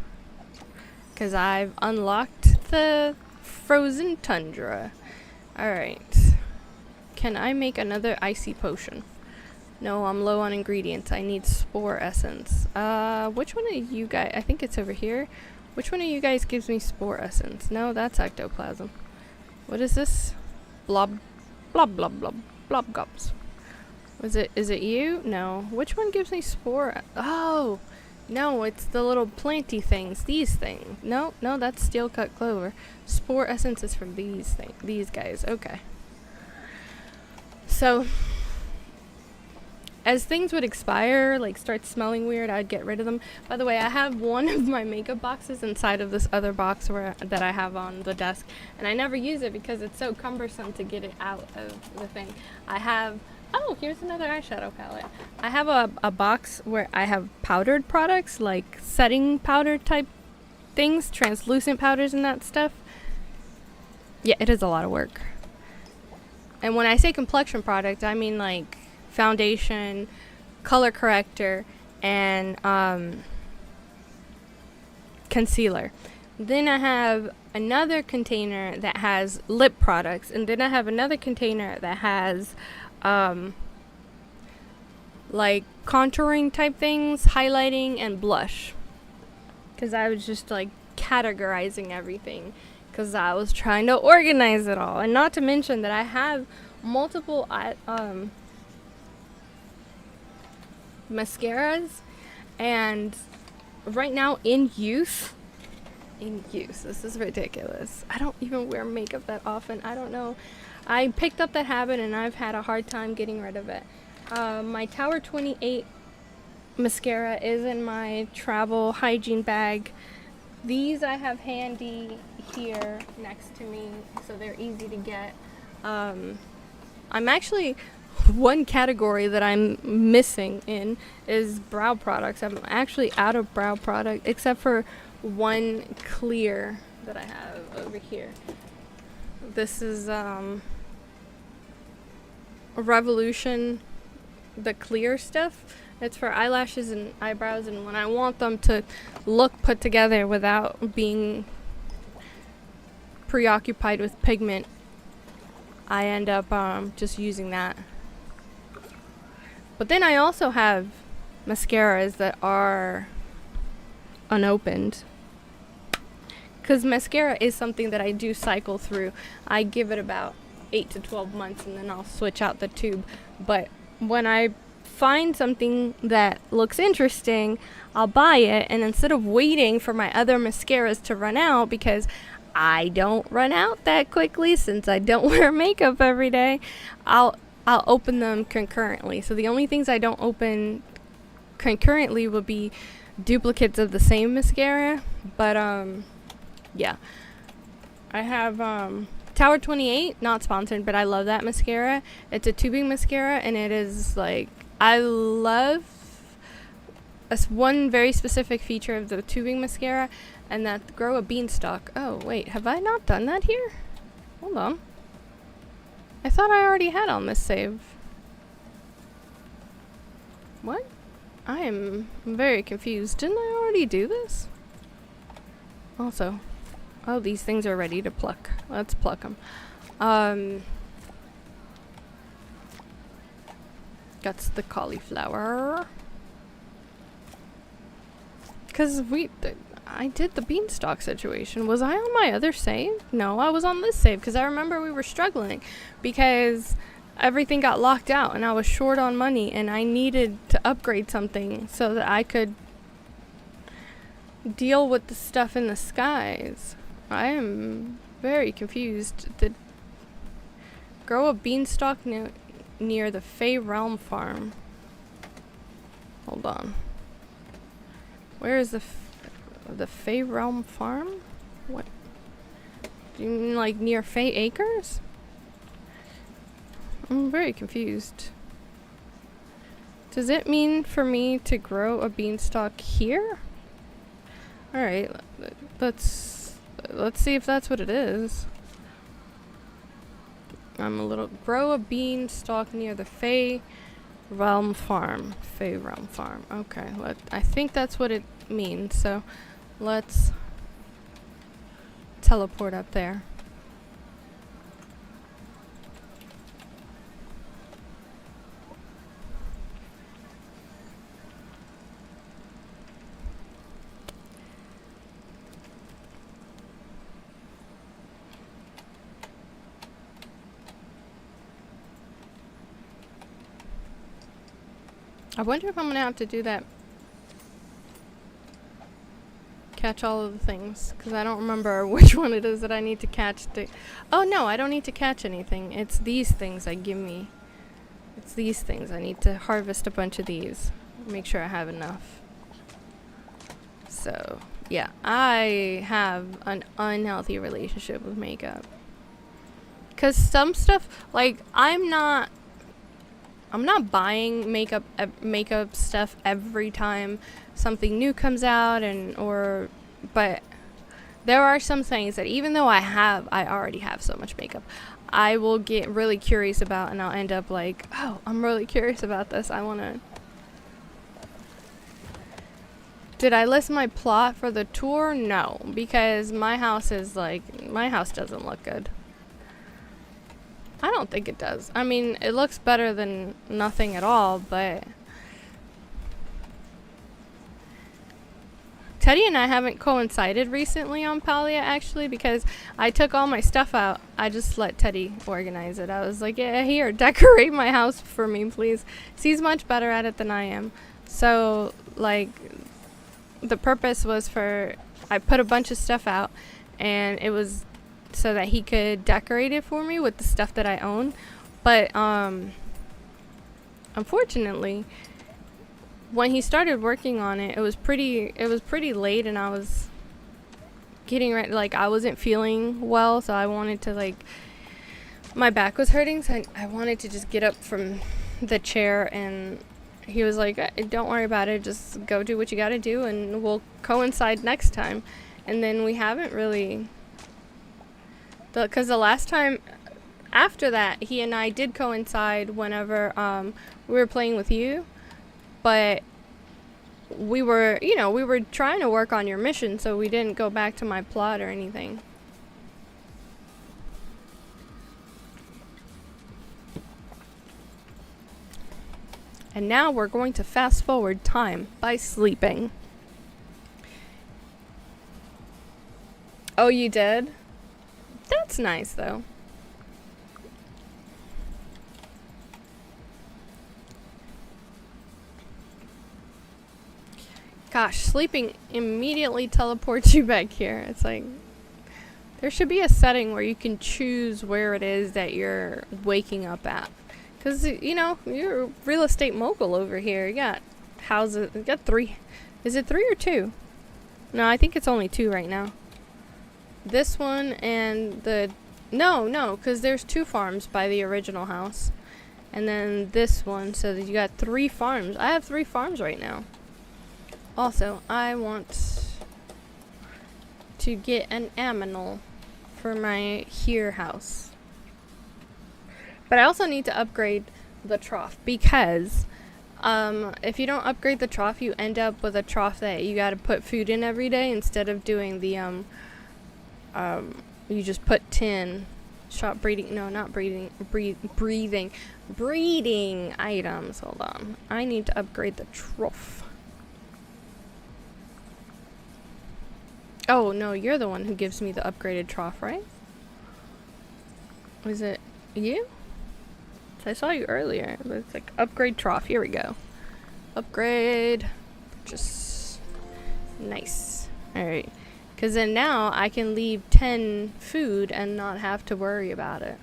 Because I've unlocked the frozen tundra. Alright. Can I make another icy potion? No, I'm low on ingredients. I need spore essence. Which one of you guys... I think it's over here. Which one of you guys gives me spore essence? No, that's ectoplasm. What is this? Blob... Blob, blob, blob. Blob gobs. Is it you? No. Which one gives me spore... Oh! No, it's the little planty things. These things. No, that's steel cut clover. Spore essence is from these guys. Okay. So, as things would expire, like start smelling weird, I'd get rid of them. By the way, I have one of my makeup boxes inside of this other box that I have on the desk, and I never use it because it's so cumbersome to get it out of the thing. I have, oh, here's another eyeshadow palette. I have a box where I have powdered products, like setting powder type things, translucent powders and that stuff. Yeah, it is a lot of work. And when I say complexion product, I mean like foundation, color corrector, and concealer. Then I have another container that has lip products, and then I have another container that has like contouring type things, highlighting, and blush. Because I was just like categorizing everything, because I was trying to organize it all. And not to mention that I have multiple mascaras, and right now in use, this is ridiculous. I don't even wear makeup that often. I don't know. I picked up that habit and I've had a hard time getting rid of it. My Tower 28 mascara is in my travel hygiene bag. These I have handy here next to me, so they're easy to get. I'm actually, one category that I'm missing in is brow products. I'm actually out of brow product, except for one clear that I have over here. This is Revolution, the clear stuff. It's for eyelashes and eyebrows, and when I want them to look put together without being preoccupied with pigment, I end up just using that. But then I also have mascaras that are unopened, because mascara is something that I do cycle through. I give it about 8 to 12 months and then I'll switch out the tube. But when I find something that looks interesting, I'll buy it, and instead of waiting for my other mascaras to run out, because I don't run out that quickly since I don't wear makeup every day, I'll open them concurrently. So the only things I don't open concurrently will be duplicates of the same mascara. But yeah, I have Tower 28, not sponsored, but I love that mascara. It's a tubing mascara, and it is like, I love one very specific feature of the tubing mascara, and that grow a beanstalk. Oh wait, have I not done that here? Hold on, I thought I already had on this save. What? I am very confused. Didn't I already do this? Also, oh, these things are ready to pluck. Let's pluck them. That's the cauliflower. Because I did the beanstalk situation. Was I on my other save? No, I was on this save, because I remember we were struggling because everything got locked out and I was short on money and I needed to upgrade something so that I could deal with the stuff in the skies. I am very confused. Grow a beanstalk near the Fae Hold on. Where is the Fae Farm? What? Do you mean like near Fae Acres? I'm very confused. Does it mean for me to grow a beanstalk here? Alright, let's see if that's what it is. Grow a beanstalk near the Fae Farm. Okay, I think that's what it means, so let's teleport up there. I wonder if I'm gonna have to do that. Catch all of the things, because I don't remember which one it is that I need to catch. Oh no, I don't need to catch anything. It's these things that give me. It's these things. I need to harvest a bunch of these. Make sure I have enough. So, yeah. I have an unhealthy relationship with makeup. Because some stuff, like, I'm not buying makeup stuff every time something new comes out, but there are some things that even though I already have so much makeup, I will get really curious about, and I'll end up like, oh, I'm really curious about this. I want to. Did I list my plot for the tour? No, because my house doesn't look good. I don't think it does. I mean, it looks better than nothing at all, but Teddy and I haven't coincided recently on Palia, actually, because I took all my stuff out. I just let Teddy organize it. I was like, yeah, here, decorate my house for me, please. He's much better at it than I am. So, like, the purpose was I put a bunch of stuff out, and it was so that he could decorate it for me with the stuff that I own. But unfortunately, when he started working on it, it was pretty late, and I was getting ready, like, I wasn't feeling well, so I wanted to, like, my back was hurting, so I wanted to just get up from the chair, and he was like, don't worry about it, just go do what you gotta do, and we'll coincide next time. And then we haven't really, because the last time after that, he and I did coincide whenever we were playing with you, but we were trying to work on your mission, so we didn't go back to my plot or anything. And now we're going to fast forward time by sleeping. Oh, you did? That's nice, though. Gosh, sleeping immediately teleports you back here. It's like, there should be a setting where you can choose where it is that you're waking up at. Because, you're a real estate mogul over here. You got houses, you got 3. Is it 3 or 2? No, I think it's only 2 right now. This one and no, because there's 2 farms by the original house. And then this one, so that you got 3 farms. I have 3 farms right now. Also, I want to get an aminal for my here house. But I also need to upgrade the trough, because if you don't upgrade the trough, you end up with a trough that you gotta put food in every day instead of doing the you just put tin shop breeding, no, not breeding, breeding items. Hold on, I need to upgrade the trough. Oh no, you're the one who gives me the upgraded trough, right? Was it you? I saw you earlier. It's like upgrade trough. Here we go. Upgrade. Just nice. Alright. Because then now I can leave 10 food and not have to worry about it.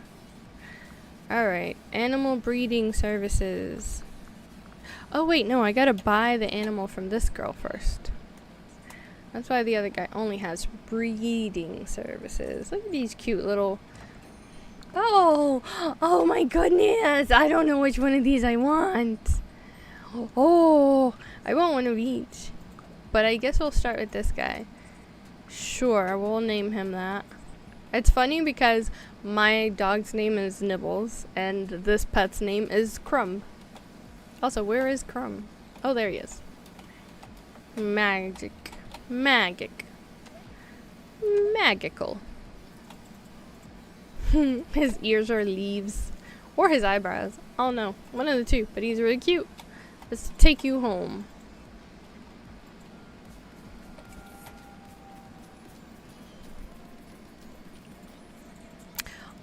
Alright. Animal breeding services. Oh wait, no. I gotta buy the animal from this girl first. That's why the other guy only has breeding services. Look at these cute little... Oh my goodness. I don't know which one of these I want. Oh, I want one of each. But I guess we'll start with this guy. Sure, we'll name him that. It's funny because my dog's name is Nibbles and this pet's name is Crumb. Also, where is Crumb? Oh, there he is. Magical. His ears are leaves. Or his eyebrows. I don't know. One of the two. But he's really cute. Let's take you home.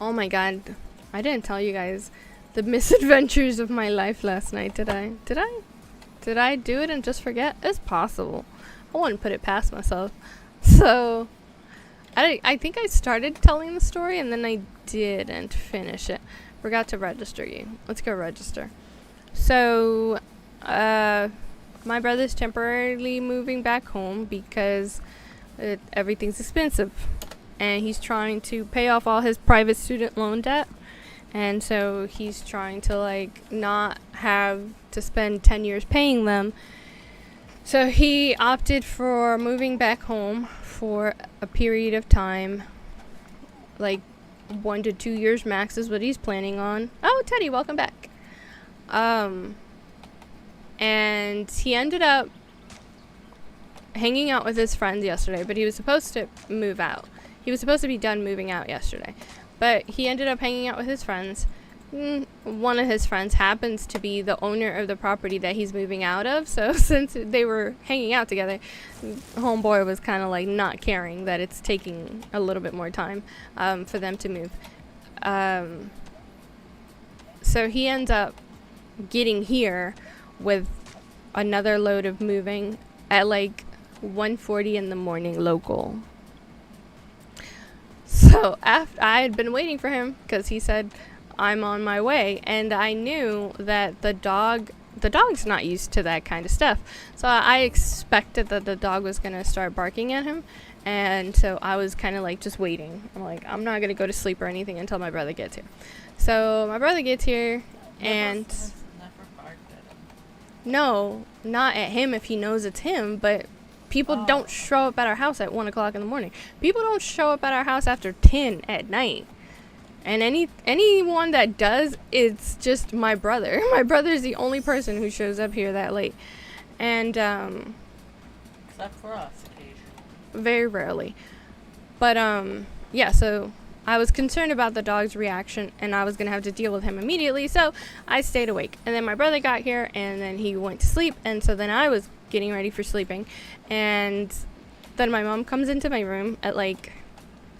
Oh my god. I didn't tell you guys the misadventures of my life last night, did I? Did I do it and just forget? It's possible. I wouldn't put it past myself. So... I think I started telling the story and then I didn't finish it. Forgot to register you. Let's go register. So, my brother's temporarily moving back home because everything's expensive. And he's trying to pay off all his private student loan debt. And so he's trying to, like, not have to spend 10 years paying them. So he opted for moving back home for a period of time, like 1 to 2 years max is what he's planning on. Oh, Teddy, welcome back. And he ended up hanging out with his friends yesterday, but he was supposed to move out. He was supposed to be done moving out yesterday, but he ended up hanging out with his friends. One of his friends happens to be the owner of the property that he's moving out of, so since they were hanging out together, homeboy was kind of like not caring that it's taking a little bit more time for them to move. So he ends up getting here with another load of moving at like 1:40 in the morning local. So after I had been waiting for him because he said I'm on my way, and I knew that the dog's not used to that kind of stuff, so I expected that the dog was gonna start barking at him, and so I was kind of like just waiting. I'm like, I'm not gonna go to sleep or anything until my brother gets here. So my brother gets here, and Never barked at him. no, not at him if he knows it's him, but people don't show up at our house at 1 o'clock in the morning. People don't show up at our house after 10 at night. And anyone that does, it's just my brother. My brother is the only person who shows up here that late. And Except for us, occasionally. very rarely. But yeah, so I was concerned about the dog's reaction, and I was going to have to deal with him immediately, so I stayed awake. And then my brother got here, and then he went to sleep, and so then I was getting ready for sleeping. And then my mom comes into my room at like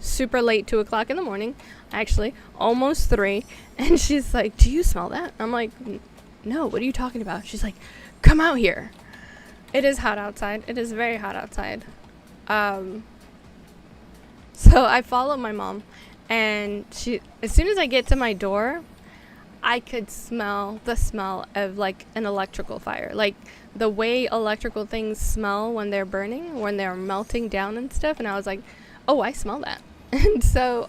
super late, 2 o'clock in the morning, actually almost 3, and she's like, do you smell that? I'm like, no, what are you talking about? She's like, come out here. It is hot outside. It is very hot outside. So I follow my mom, and she, as soon as I get to my door, I could smell the smell of like an electrical fire, like the way electrical things smell when they're burning, when they're melting down and stuff. And I was like, oh, I smell that. And so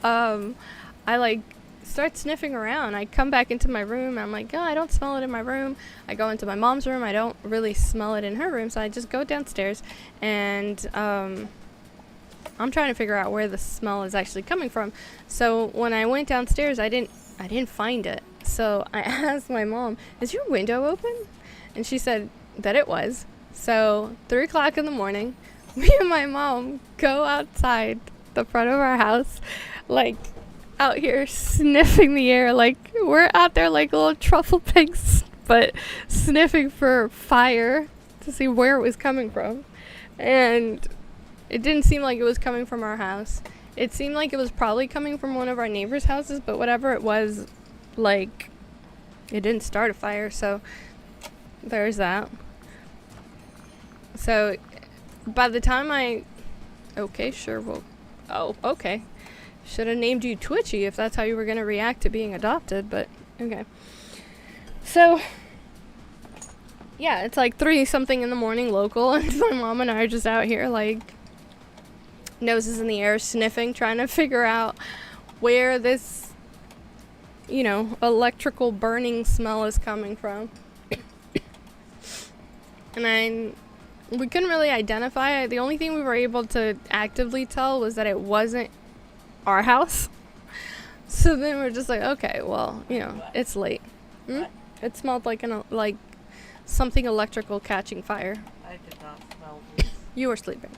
I like start sniffing around. I come back into my room. I'm like, oh, I don't smell it in my room. I go into my mom's room. I don't really smell it in her room. So I just go downstairs, and I'm trying to figure out where the smell is actually coming from. So when I went downstairs, I didn't find it. So I asked my mom, is your window open? And she said that it was. So 3 o'clock in the morning, me and my mom go outside the front of our house, like out here sniffing the air, like we're out there like little truffle pigs, but sniffing for fire to see where it was coming from. And it didn't seem like it was coming from our house. It seemed like it was probably coming from one of our neighbors' houses, but whatever it was, like, it didn't start a fire, so there's that. So by the time okay, sure, well, oh, okay. Should have named you Twitchy if that's how you were going to react to being adopted, but okay. So yeah, it's like 3-something in the morning local, and my mom and I are just out here like noses in the air, sniffing, trying to figure out where this, electrical burning smell is coming from. And we couldn't really identify it. The only thing we were able to actively tell was that it wasn't our house. So then we're just like, okay, well, it's late. It smelled like something electrical catching fire. I did not smell this. You were sleeping.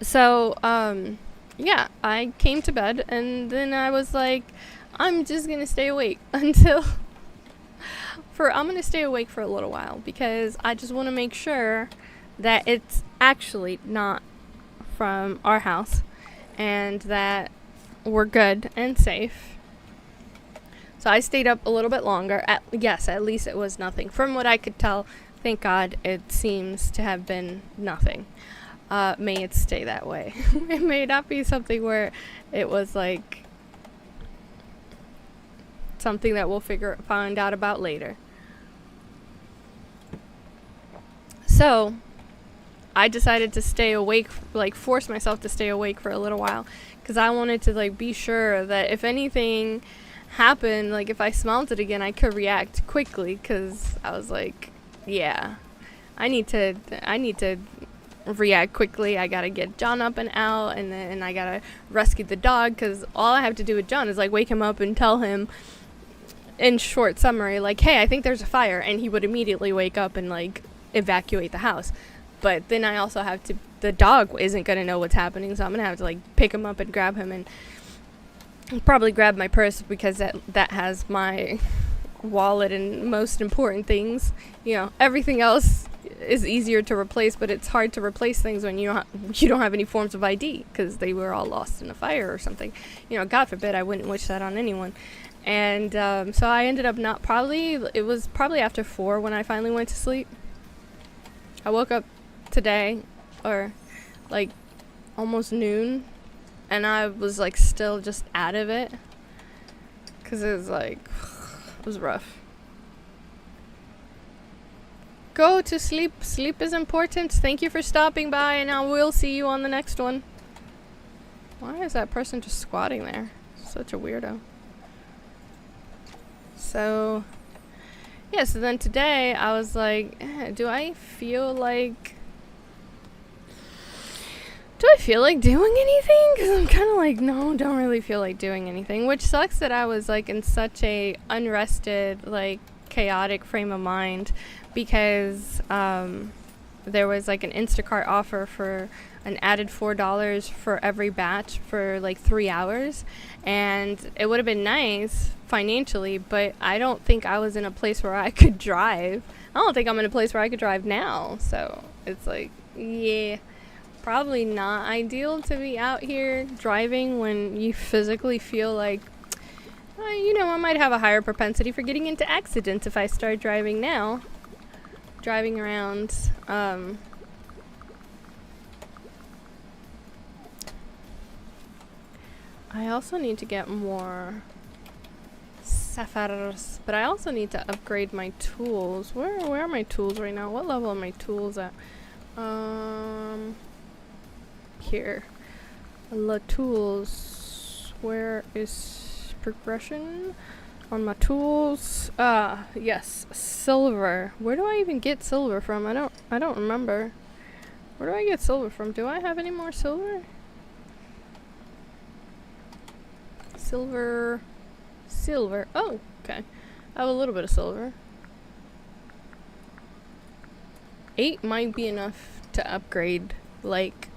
So, yeah, I came to bed, and then I was like, I'm just going to stay awake I'm going to stay awake for a little while, because I just want to make sure that it's actually not from our house, and that we're good and safe. So I stayed up a little bit longer. At least it was nothing. From what I could tell, thank God, it seems to have been nothing. May it stay that way. It may not be something where it was like something that we'll find out about later. So I decided to stay awake, like force myself to stay awake for a little while, because I wanted to like be sure that if anything happened, like if I smelled it again, I could react quickly, because I was like, yeah, I need to react quickly. I gotta get John up and out, and then I gotta rescue the dog, because all I have to do with John is like wake him up and tell him in short summary, like, hey, I think there's a fire, and he would immediately wake up and like evacuate the house. But then I also have to, the dog isn't gonna know what's happening, so I'm gonna have to like pick him up and grab him, and probably grab my purse, because that has my wallet and most important things. You know, everything else is easier to replace, but it's hard to replace things when you don't have any forms of ID, because they were all lost in a fire or something. You know, God forbid, I wouldn't wish that on anyone. And so I ended up it was probably after 4 when I finally went to sleep. I woke up today, or like almost noon, and I was like still just out of it, because it was like, it was rough. Go to sleep. Sleep is important. Thank you for stopping by, and I will see you on the next one. Why is that person just squatting there? Such a weirdo. So yeah, so then today I was like, do I feel like doing anything? Because I'm kind of like, no, don't really feel like doing anything, which sucks that I was like in such a unrested, like chaotic frame of mind, because there was like an Instacart offer for an added $4 for every batch for like 3 hours, and it would have been nice financially, but I don't think I was in a place where I could drive. I don't think I'm in a place where I could drive now, so it's like, yeah, probably not ideal to be out here driving when you physically feel like, I might have a higher propensity for getting into accidents if I start driving now. Driving around, I also need to get more sapphires, but I also need to upgrade my tools. Where are my tools right now? What level are my tools at? Here. The tools. Where is progression on my tools? Yes, silver. Where do I even get silver from? I don't remember. Where do I get silver from? Do I have any more silver? Silver. Oh, okay. I have a little bit of silver. 8 might be enough to upgrade like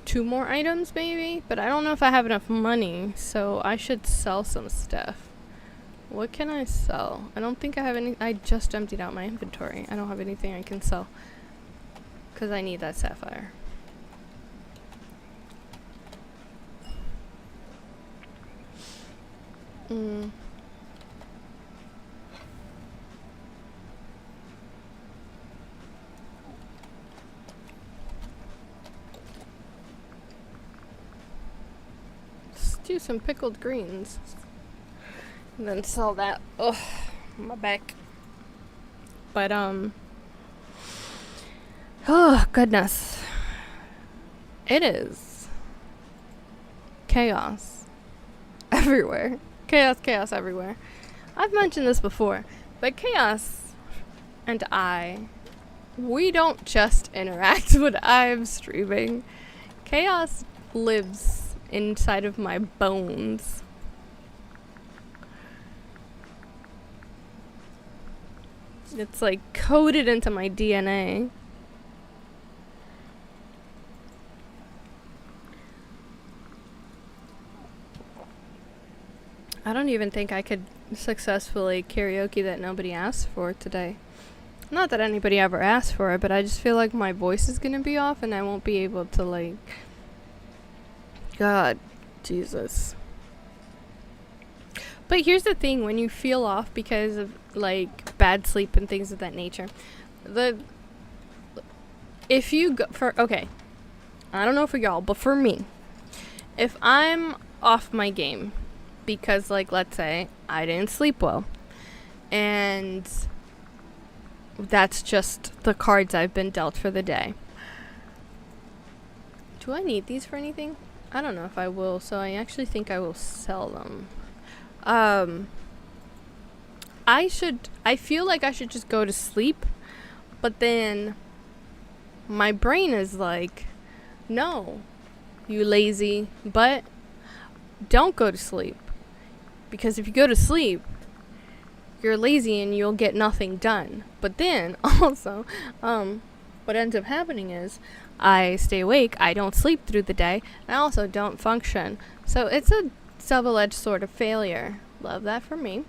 2 more items maybe, but I don't know if I have enough money, so I should sell some stuff. What can I sell? I don't think I have any. I just emptied out my inventory. I don't have anything I can sell, because I need that sapphire. Let's do some pickled greens. And then sell that. Ugh, my back. But, oh, goodness. It is chaos everywhere. Chaos everywhere. I've mentioned this before, but Chaos and we don't just interact when I'm streaming. Chaos lives inside of my bones. It's like coded into my DNA. I don't even think I could successfully karaoke that nobody asked for today. Not that anybody ever asked for it, but I just feel like my voice is gonna be off and I won't be able to, like... God, Jesus. But here's the thing, when you feel off because of, like, bad sleep and things of that nature, if you go for, okay, I don't know for y'all, but for me, if I'm off my game because, like, let's say I didn't sleep well, and that's just the cards I've been dealt for the day. Do I need these for anything? I don't know if I will, so I actually think I will sell them. I feel like I should just go to sleep, but then my brain is like, no, you lazy, but don't go to sleep. Because if you go to sleep, you're lazy and you'll get nothing done. But then also, what ends up happening is I stay awake, I don't sleep through the day, and I also don't function. So it's a double-edged sort of failure. Love that for me.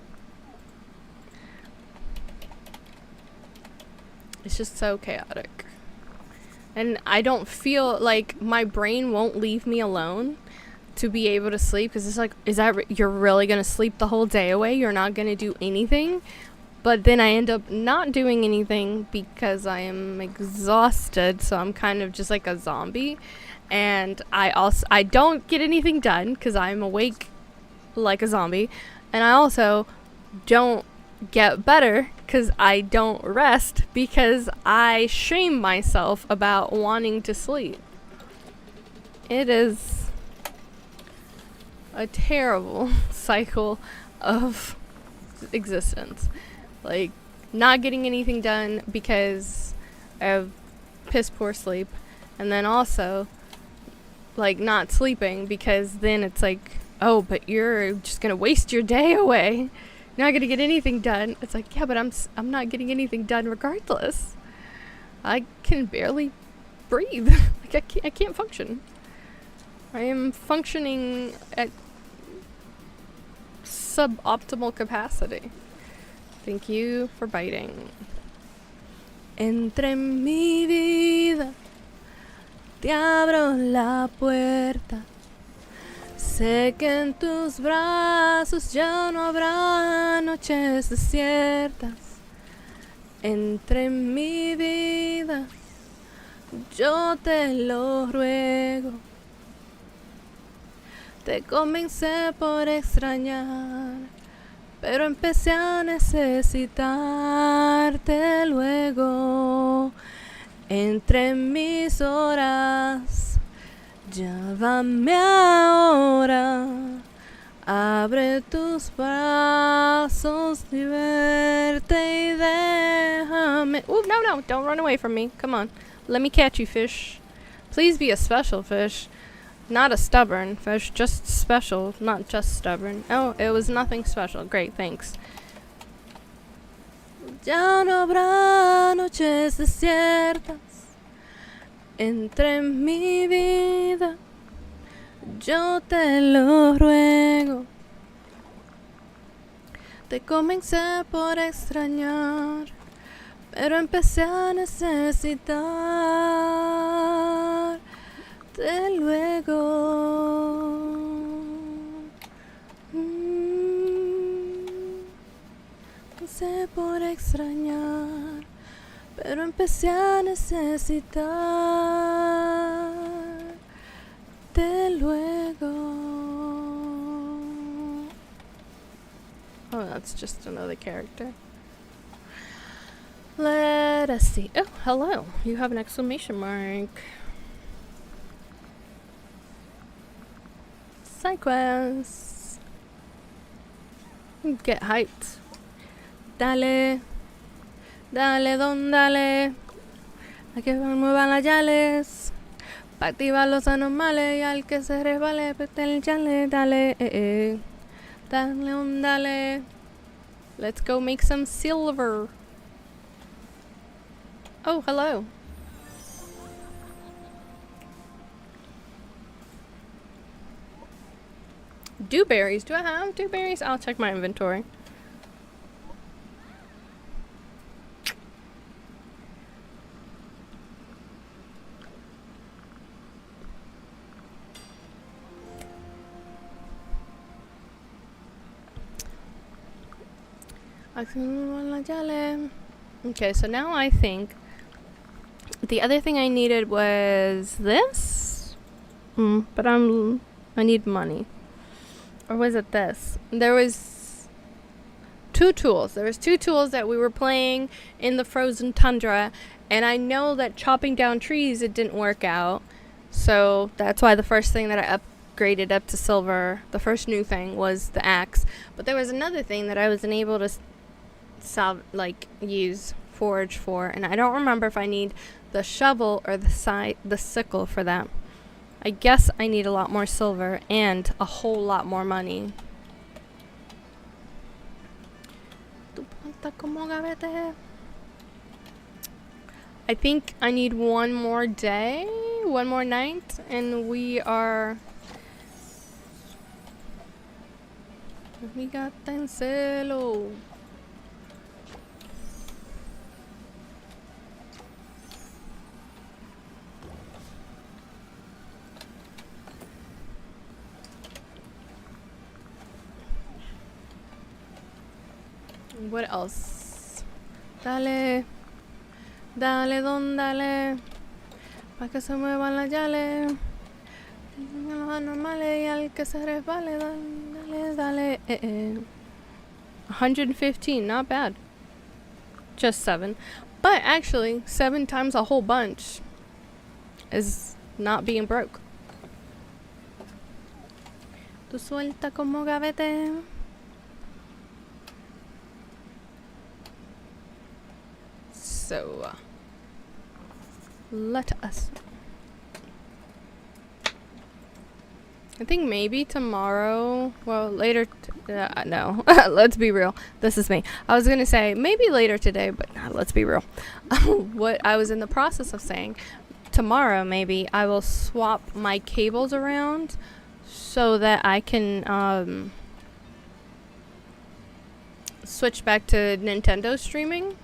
It's just so chaotic. And I don't feel like my brain won't leave me alone to be able to sleep, because it's like, you're really going to sleep the whole day away? You're not going to do anything? But then I end up not doing anything because I am exhausted, so I'm kind of just like a zombie. And I don't get anything done because I'm awake like a zombie. And I also don't get better because I don't rest, because I shame myself about wanting to sleep. It is a terrible cycle of existence. Like, not getting anything done because of piss poor sleep, and then also like not sleeping because then it's like, oh, but you're just gonna waste your day away. You're not gonna get anything done. It's like, yeah, but I'm not getting anything done regardless. I can barely breathe. Like I can't function. I am functioning at suboptimal capacity. Thank you for biting. Entra en mi vida, te abro la puerta. Sé que en tus brazos ya no habrá noches desiertas. Entra en mi vida, yo te lo ruego. Te comencé por extrañar, pero empecé a necesitarte luego. Entre mis horas, llámame ahora. Abre tus brazos, liberte y déjame. Ooh, no, don't run away from me. Come on, let me catch you, fish. Please be a special fish. Not a stubborn fish, just special, not just stubborn. Oh, it was nothing special. Great, thanks. Ya no habrá noches desiertas entre mi vida. Yo te lo ruego. Te comencé por extrañar, pero empecé a necesitar. De luego. Empecé por extrañar, pero empecé a necesitar. De luego. Oh, that's just another character. Let us see. Oh, hello. You have an exclamation mark. Side quests. Get hyped. Dale. Dale, don, dale. A que muevan las yales. Pa' activar los anomales. Y al que se resbale, pete el chale. Dale, Dale, don, dale. Let's go make some silver. Oh, hello. Dewberries. Do I have dewberries? I'll check my inventory. Okay, so now I think the other thing I needed was this. But I need money. Or was it this? There was two tools. There was two tools that we were playing in the frozen tundra, and I know that chopping down trees, it didn't work out. So that's why the first thing that I upgraded up to silver, the first new thing, was the axe. But there was another thing that I wasn't able to use forage for, and I don't remember if I need the shovel or the sickle for that. I guess I need a lot more silver and a whole lot more money. I think I need one more day, one more night, and we got Tencelo. What else? Dale, dale, don, dale, pa' que se muevan las yales, los anormales y al que se resbale, dale, dale, 115, not bad. Just 7. But actually, 7 times a whole bunch is not being broke. Tu suelta como gavete. So, let us. I think maybe tomorrow, well, later, no, let's be real. This is me. I was going to say maybe later today, but let's be real. What I was in the process of saying, tomorrow maybe I will swap my cables around so that I can switch back to Nintendo streaming.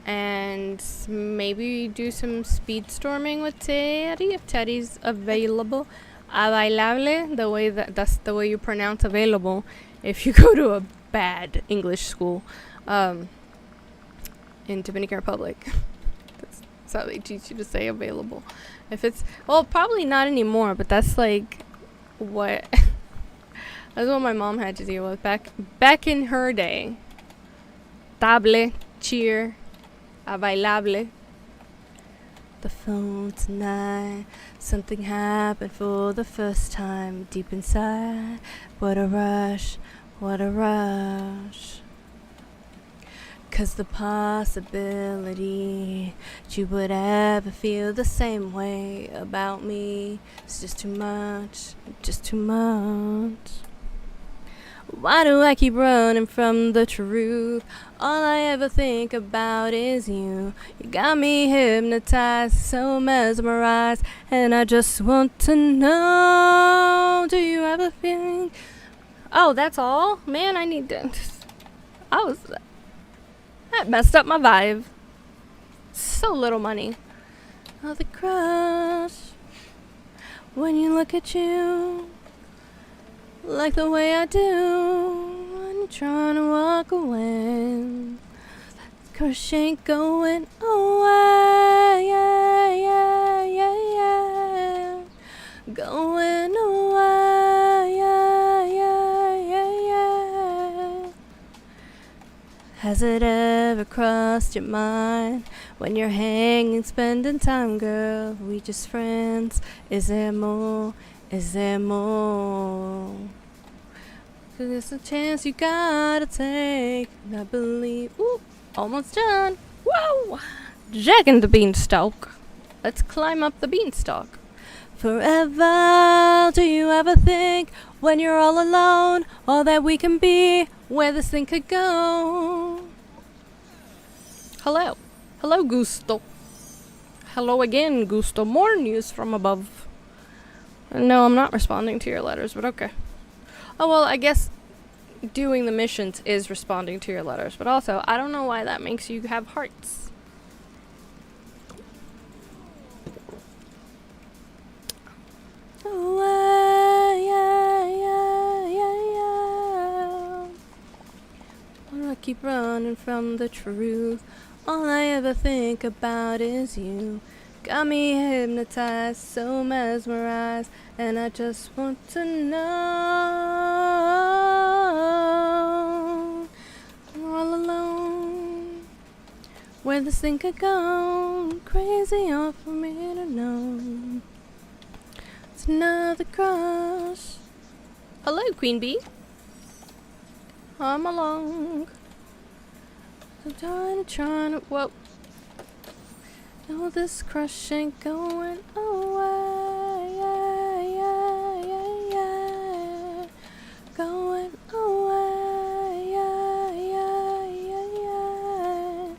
And maybe do some speed storming with Teddy if Teddy's available. Available, that's the way you pronounce available if you go to a bad English school in Dominican Republic. That's how they teach you to say available. If it's, well, probably not anymore, but that's like what that's what my mom had to deal with back in her day. Table, cheer, available. The phone tonight. Something happened for the first time deep inside. What a rush, what a rush. 'Cause the possibility that you would ever feel the same way about me is just too much, just too much. Why do I keep running from the truth? All I ever think about is you. You got me hypnotized, so mesmerized, and I just want to know, do you ever think? Oh, that's all? Man, I need to... That messed up my vibe. So little money. Oh, the crush. When you look at you like the way I do when you're trying to walk away. That crush ain't going away, yeah, yeah, yeah, yeah. Going away, yeah, yeah, yeah, yeah. Has it ever crossed your mind when you're hanging, spending time, girl? We just friends. Is there more? Is there more? 'Cause it's a chance you gotta take. And I believe. Ooh, almost done. Whoa! Jack and the beanstalk. Let's climb up the beanstalk. Forever, do you ever think when you're all alone, all that we can be, where this thing could go? Hello. Hello, Gusto. Hello again, Gusto. More news from above. No, I'm not responding to your letters, but okay. Oh, well, I guess doing the missions is responding to your letters, but also, I don't know why that makes you have hearts. Oh, yeah, yeah, yeah, yeah. Why do I keep running from the truth? All I ever think about is you. Got me hypnotized, so mesmerized, and I just want to know, Where this thing could go, crazy hard for me to know. It's another crush. Hello, Queen Bee. Come along. I'm trying to, whoa. No, this crush ain't going away. Yeah, yeah, yeah, yeah. Going away. Yeah, yeah, yeah, yeah.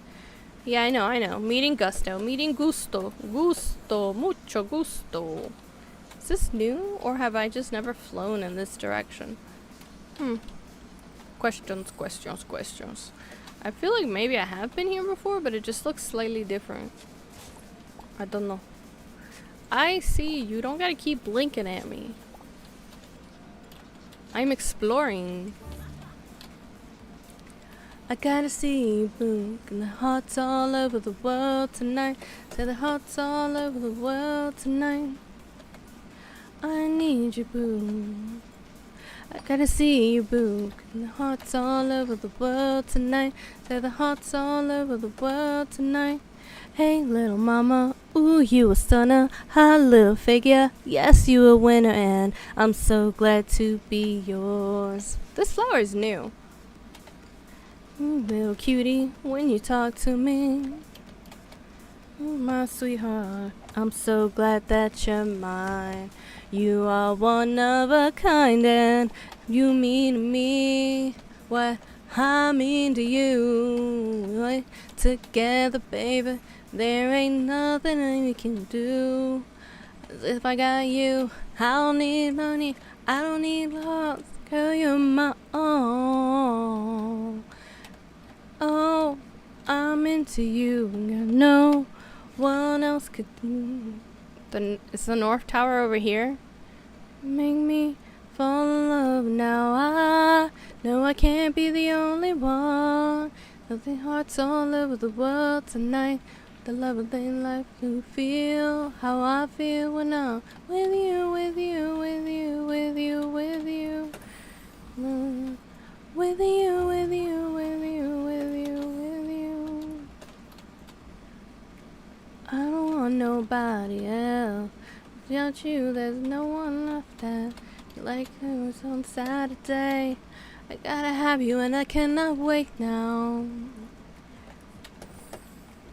Yeah, I know. Meeting gusto. Meeting gusto. Gusto. Mucho gusto. Is this new, or have I just never flown in this direction? Questions. I feel like maybe I have been here before, but it just looks slightly different. I don't know. I see. You don't gotta keep blinking at me. I'm exploring. I gotta see you, boo. And the hearts all over the world tonight. Say the hearts all over the world tonight. I need you, boo. I gotta see you, boo. And the hearts all over the world tonight. Say the hearts all over the world tonight. Hey, little mama, ooh, you a stunner. Hot little figure, yes, you a winner, and I'm so glad to be yours. This flower is new. Little cutie, when you talk to me. Ooh, my sweetheart, I'm so glad that you're mine. You are one of a kind, and you mean to me what I mean to you. Together, baby, there ain't nothing we can do. If I got you, I don't need money, I don't need lots. Girl, you're my all. Oh, I'm into you, and no one else could do. Is the North Tower over here? Make me fall in love now. I know I can't be the only one. Nothing hearts all over the world tonight. The love of their life to feel how I feel when I'm with you, with you, with you, with you, with you. With you, with you, with you, with you, with you. I don't want nobody else. Without you, there's no one left that like who's on Saturday. I gotta have you and I cannot wait now.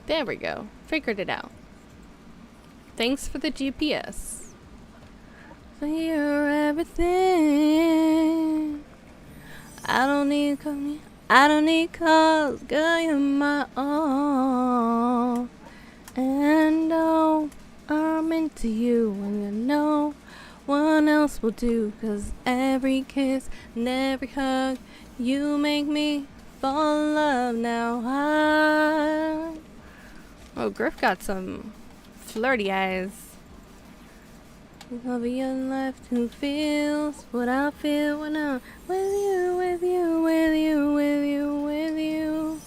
There we go. Figured it out. Thanks for the GPS. So you're everything. I don't need company. I don't need calls. Girl, you're my all. And oh, I'm into you, and no one else will do. 'Cause every kiss and every hug, you make me fall in love now. Oh, Griff got some flirty eyes. Love of your life, who feels what I feel when I'm with you, with you, with you, with you, with you.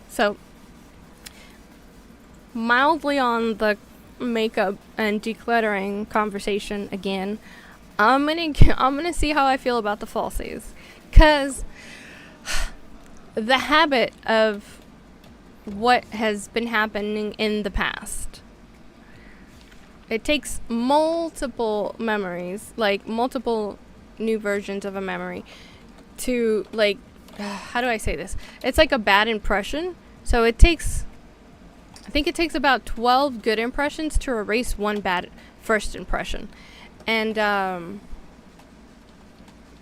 So, mildly on the makeup and decluttering conversation again, I'm gonna see how I feel about the falsies, 'cause the habit of what has been happening in the past. It takes multiple memories, like multiple new versions of a memory, to like, how do I say this? It's like a bad impression. So I think it takes about 12 good impressions to erase one bad first impression. And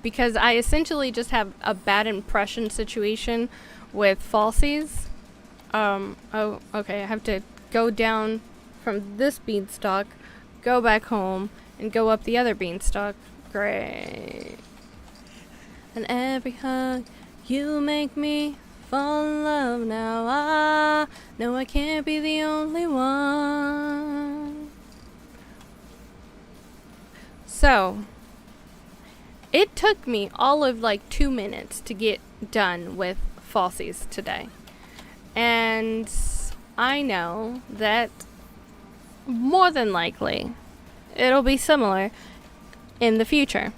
because I essentially just have a bad impression situation with falsies. Oh, okay, I have to go down from this beanstalk, go back home, and go up the other beanstalk. Great. And every hug, you make me fall in love now. I know I can't be the only one. So, it took me all of like 2 minutes to get done with falsies today. And I know that more than likely it'll be similar in the future.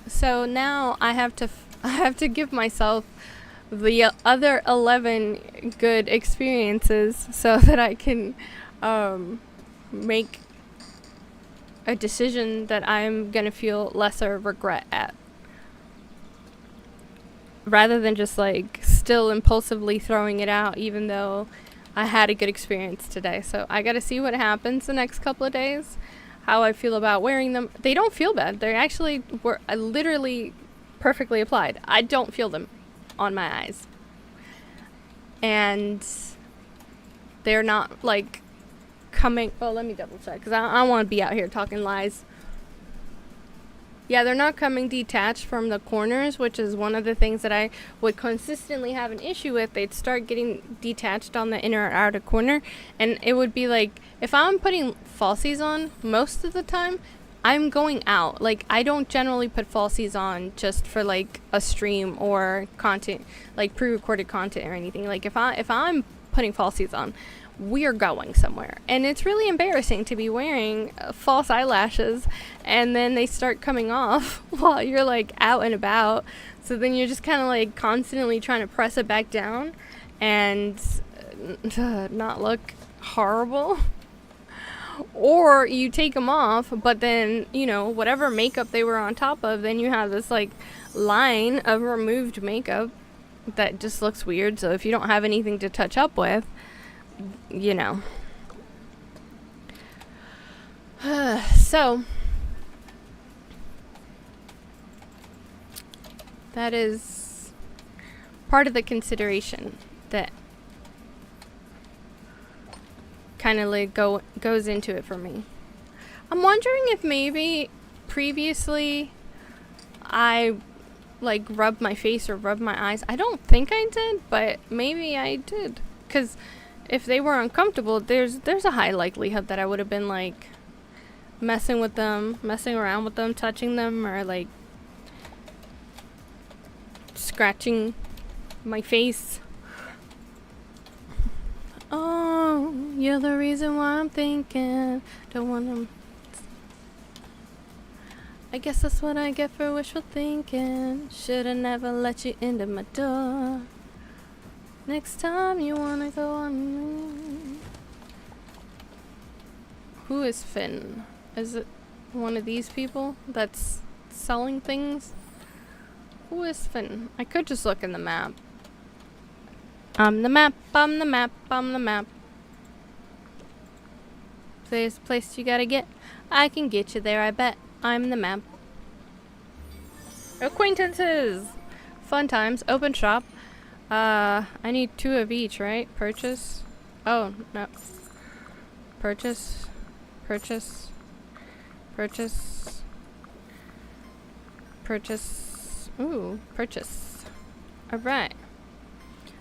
So now I have to give myself the other 11 good experiences so that I can make a decision that I'm gonna feel lesser regret at, rather than just like still impulsively throwing it out even though I had a good experience today. So I gotta see what happens the next couple of days, how I feel about wearing them. They don't feel bad. They actually were literally perfectly applied. I don't feel them on my eyes. And they're not like coming. Well, let me double check because I don't want to be out here talking lies. Yeah, they're not coming detached from the corners, which is one of the things that I would consistently have an issue with. They'd start getting detached on the inner or outer corner, and it would be like, if I'm putting falsies on, most of the time, I'm going out. Like, I don't generally put falsies on just for, like, a stream or content, like pre-recorded content or anything. Like, if I'm putting falsies on, we're going somewhere, and it's really embarrassing to be wearing false eyelashes and then they start coming off while you're like out and about. So then you're just kind of like constantly trying to press it back down and not look horrible. Or you take them off, but then, you know, whatever makeup they were on top of, then you have this like line of removed makeup that just looks weird. So if you don't have anything to touch up with, you know. So that is part of the consideration that kind of like goes into it for me. I'm wondering if maybe previously I like rubbed my face or rubbed my eyes. I don't think I did, but maybe I did, because if they were uncomfortable, there's a high likelihood that I would have been like messing around with them, touching them, or like scratching my face. Oh, you're the reason why I'm thinking. Don't want them. I guess that's what I get for wishful thinking. Shoulda never let you into my door. Next time you wanna go on. Who is Finn? Is it one of these people that's selling things? Who is Finn? I could just look in the map. I'm the map, I'm the map, I'm the map. If there's a place you gotta get, I can get you there, I bet. I'm the map. Acquaintances! Fun times. Open shop. I need 2 of each, right? Purchase. Oh, no. Purchase. Purchase. Purchase. Purchase. Ooh, purchase. Alright.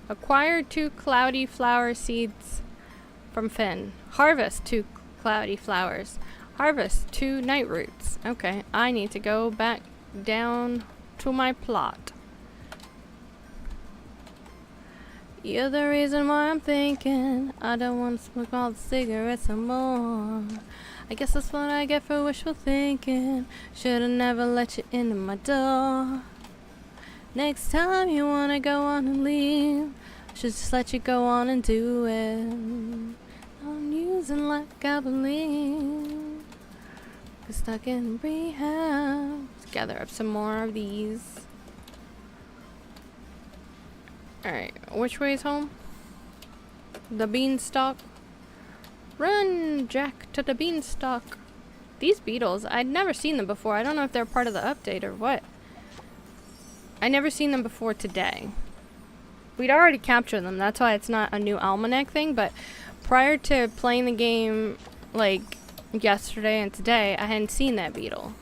Acquire 2 cloudy flower seeds from Finn. Harvest 2 cloudy flowers. Harvest 2 night roots. Okay, I need to go back down to my plot. You're the reason why I'm thinking I don't want to smoke all the cigarettes anymore. I guess that's what I get for wishful thinking. Shoulda never let you into my door. Next time you wanna go on and leave, should just let you go on and do it. I'm using like I believe. We're stuck in rehab. Let's gather up some more of these. Alright, which way is home? The beanstalk. Run, Jack, to the beanstalk. These beetles, I'd never seen them before. I don't know if they're part of the update or what. I never seen them before today. We'd already captured them, that's why it's not a new almanac thing, but prior to playing the game, like, yesterday and today, I hadn't seen that beetle.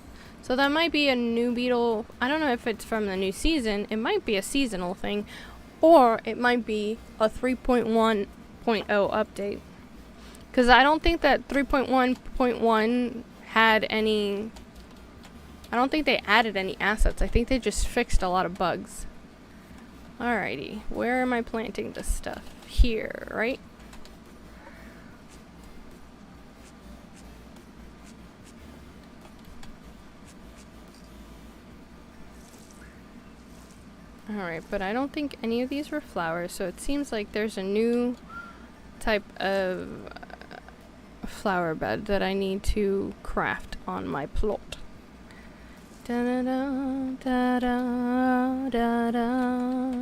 So that might be a new beetle. I don't know if it's from the new season. It might be a seasonal thing, or it might be a 3.1.0 update. Because I don't think that 3.1.1 had any... I don't think they added any assets. I think they just fixed a lot of bugs. Alrighty. Where am I planting this stuff? Here, right? Alright, but I don't think any of these were flowers, so it seems like there's a new type of flower bed that I need to craft on my plot. Da-da-da, da-da, da-da.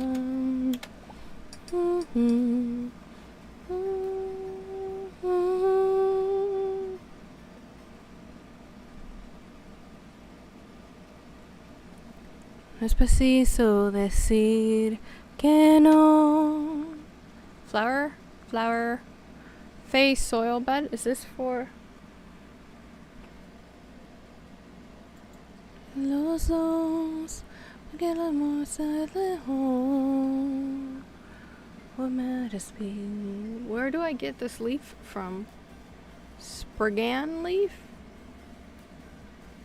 Mm-hmm. No es preciso decir que no. Flower. Fae soil bed. Is this for los dos? Porque el amor se alejó. What matters be? Where do I get this leaf from? Spriggan leaf?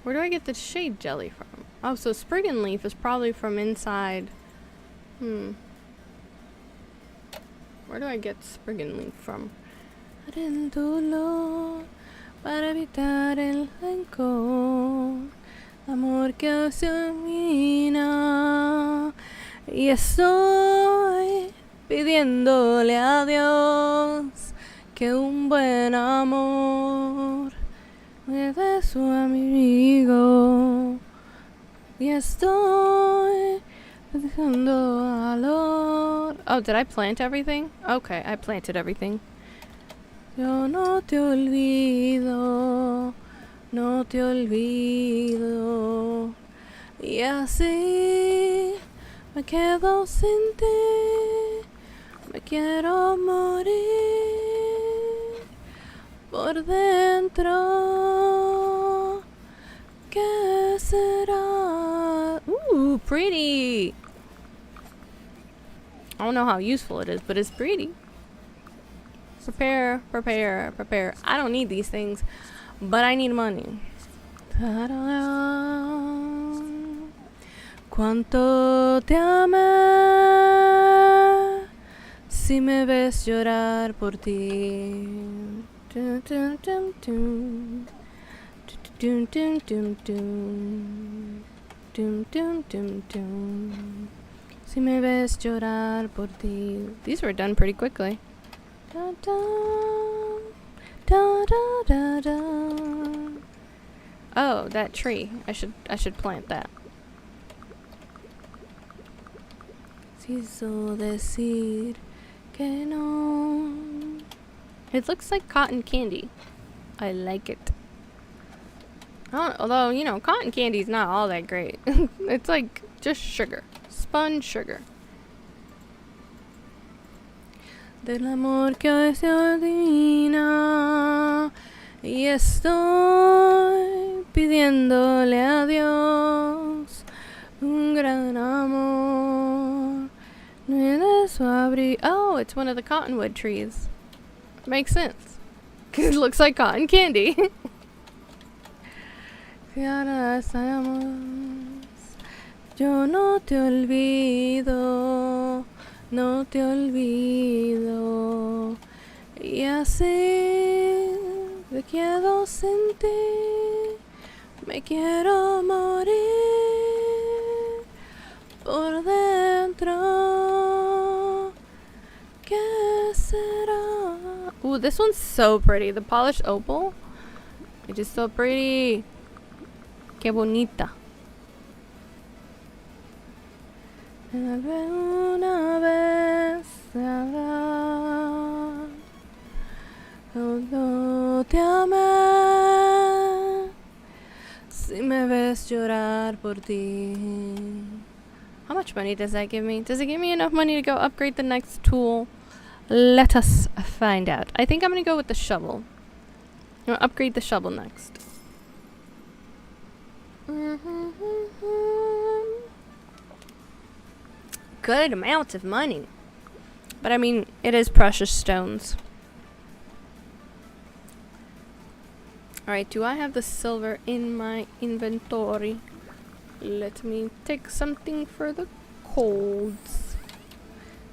Where do I get the shade jelly from? Oh, so Spriggan leaf is probably from inside. Where do I get Spriggan leaf from? El dolor para evitar el rencor, amor que se ilumina, y estoy pidiéndole a Dios que un buen amor me dé su amigo, y estoy dejando valor. Oh, did I plant everything? Okay, I planted everything. Yo no te olvido, no te olvido, y así me quedo sin ti, me quiero morir por dentro. ¿Qué será? Ooh, pretty. I don't know how useful it is, but it's pretty. Prepare. I don't need these things, but I need money. Cuánto te amé, si me ves llorar por ti. Dun, dun, dun, dun. Dun, dun, dun, dun. Dun, dun, dun, dun. Si me ves llorar por ti. These were done pretty quickly. Da, da, da, da, da, da. Oh, that tree. I should plant that. Quiso decir que no. It looks like cotton candy. I like it. Although, you know, cotton candy's not all that great. It's like just sugar. Spun sugar. Del amor que hoy se ordina, y estoy pidiéndole a Dios un gran amor. No de su abrigo. Oh, it's one of the cottonwood trees. Makes sense. It looks like cotton candy. Si ahora estamos, yo no te olvido. No te olvido, y así me quedo sin ti, me quiero morir por dentro. ¿Qué será? Ooh, this one's so pretty. The polished opal. It is so pretty. Qué bonita. Una vez sabrás cuánto te amé, si me ves llorar por ti. How much money does that give me? Does it give me enough money to go upgrade the next tool? Let us find out. I think I'm gonna go with the shovel. I'm gonna upgrade the shovel next. Good amount of money. But I mean, it is precious stones. Alright, do I have the silver in my inventory? Let me take something for the colds.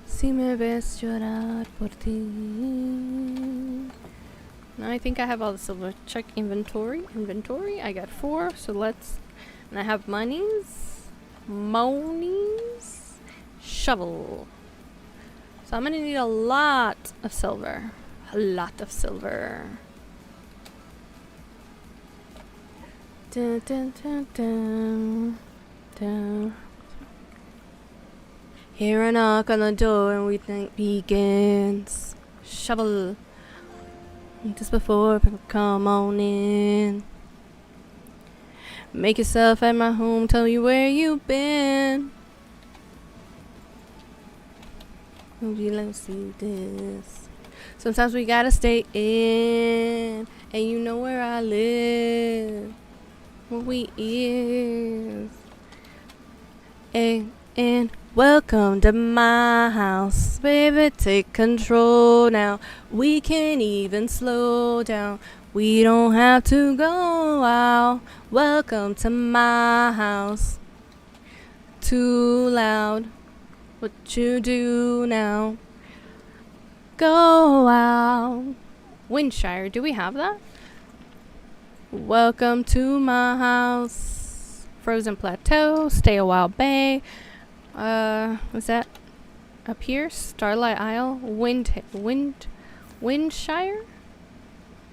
Si me ves llorar por ti. Now I think I have all the silver. Check inventory. Inventory, I got 4, so let's... And I have monies. shovel. So I'm gonna need a lot of silver. A lot of silver. Dun, dun, dun, dun, dun. Hear a knock on the door and we think begins. Shovel. Just before people come on in. Make yourself at my home, tell you where you've been. Would you like to see this? Sometimes we gotta stay in, and you know where I live. Where we is. And welcome to my house, baby. Take control now. We can even slow down. We don't have to go out. Welcome to my house. Too loud. What you do now? Go out. Windshire, do we have that? Welcome to my house. Frozen Plateau, Stay a While Bay. Was that up here? Starlight Isle, Windshire?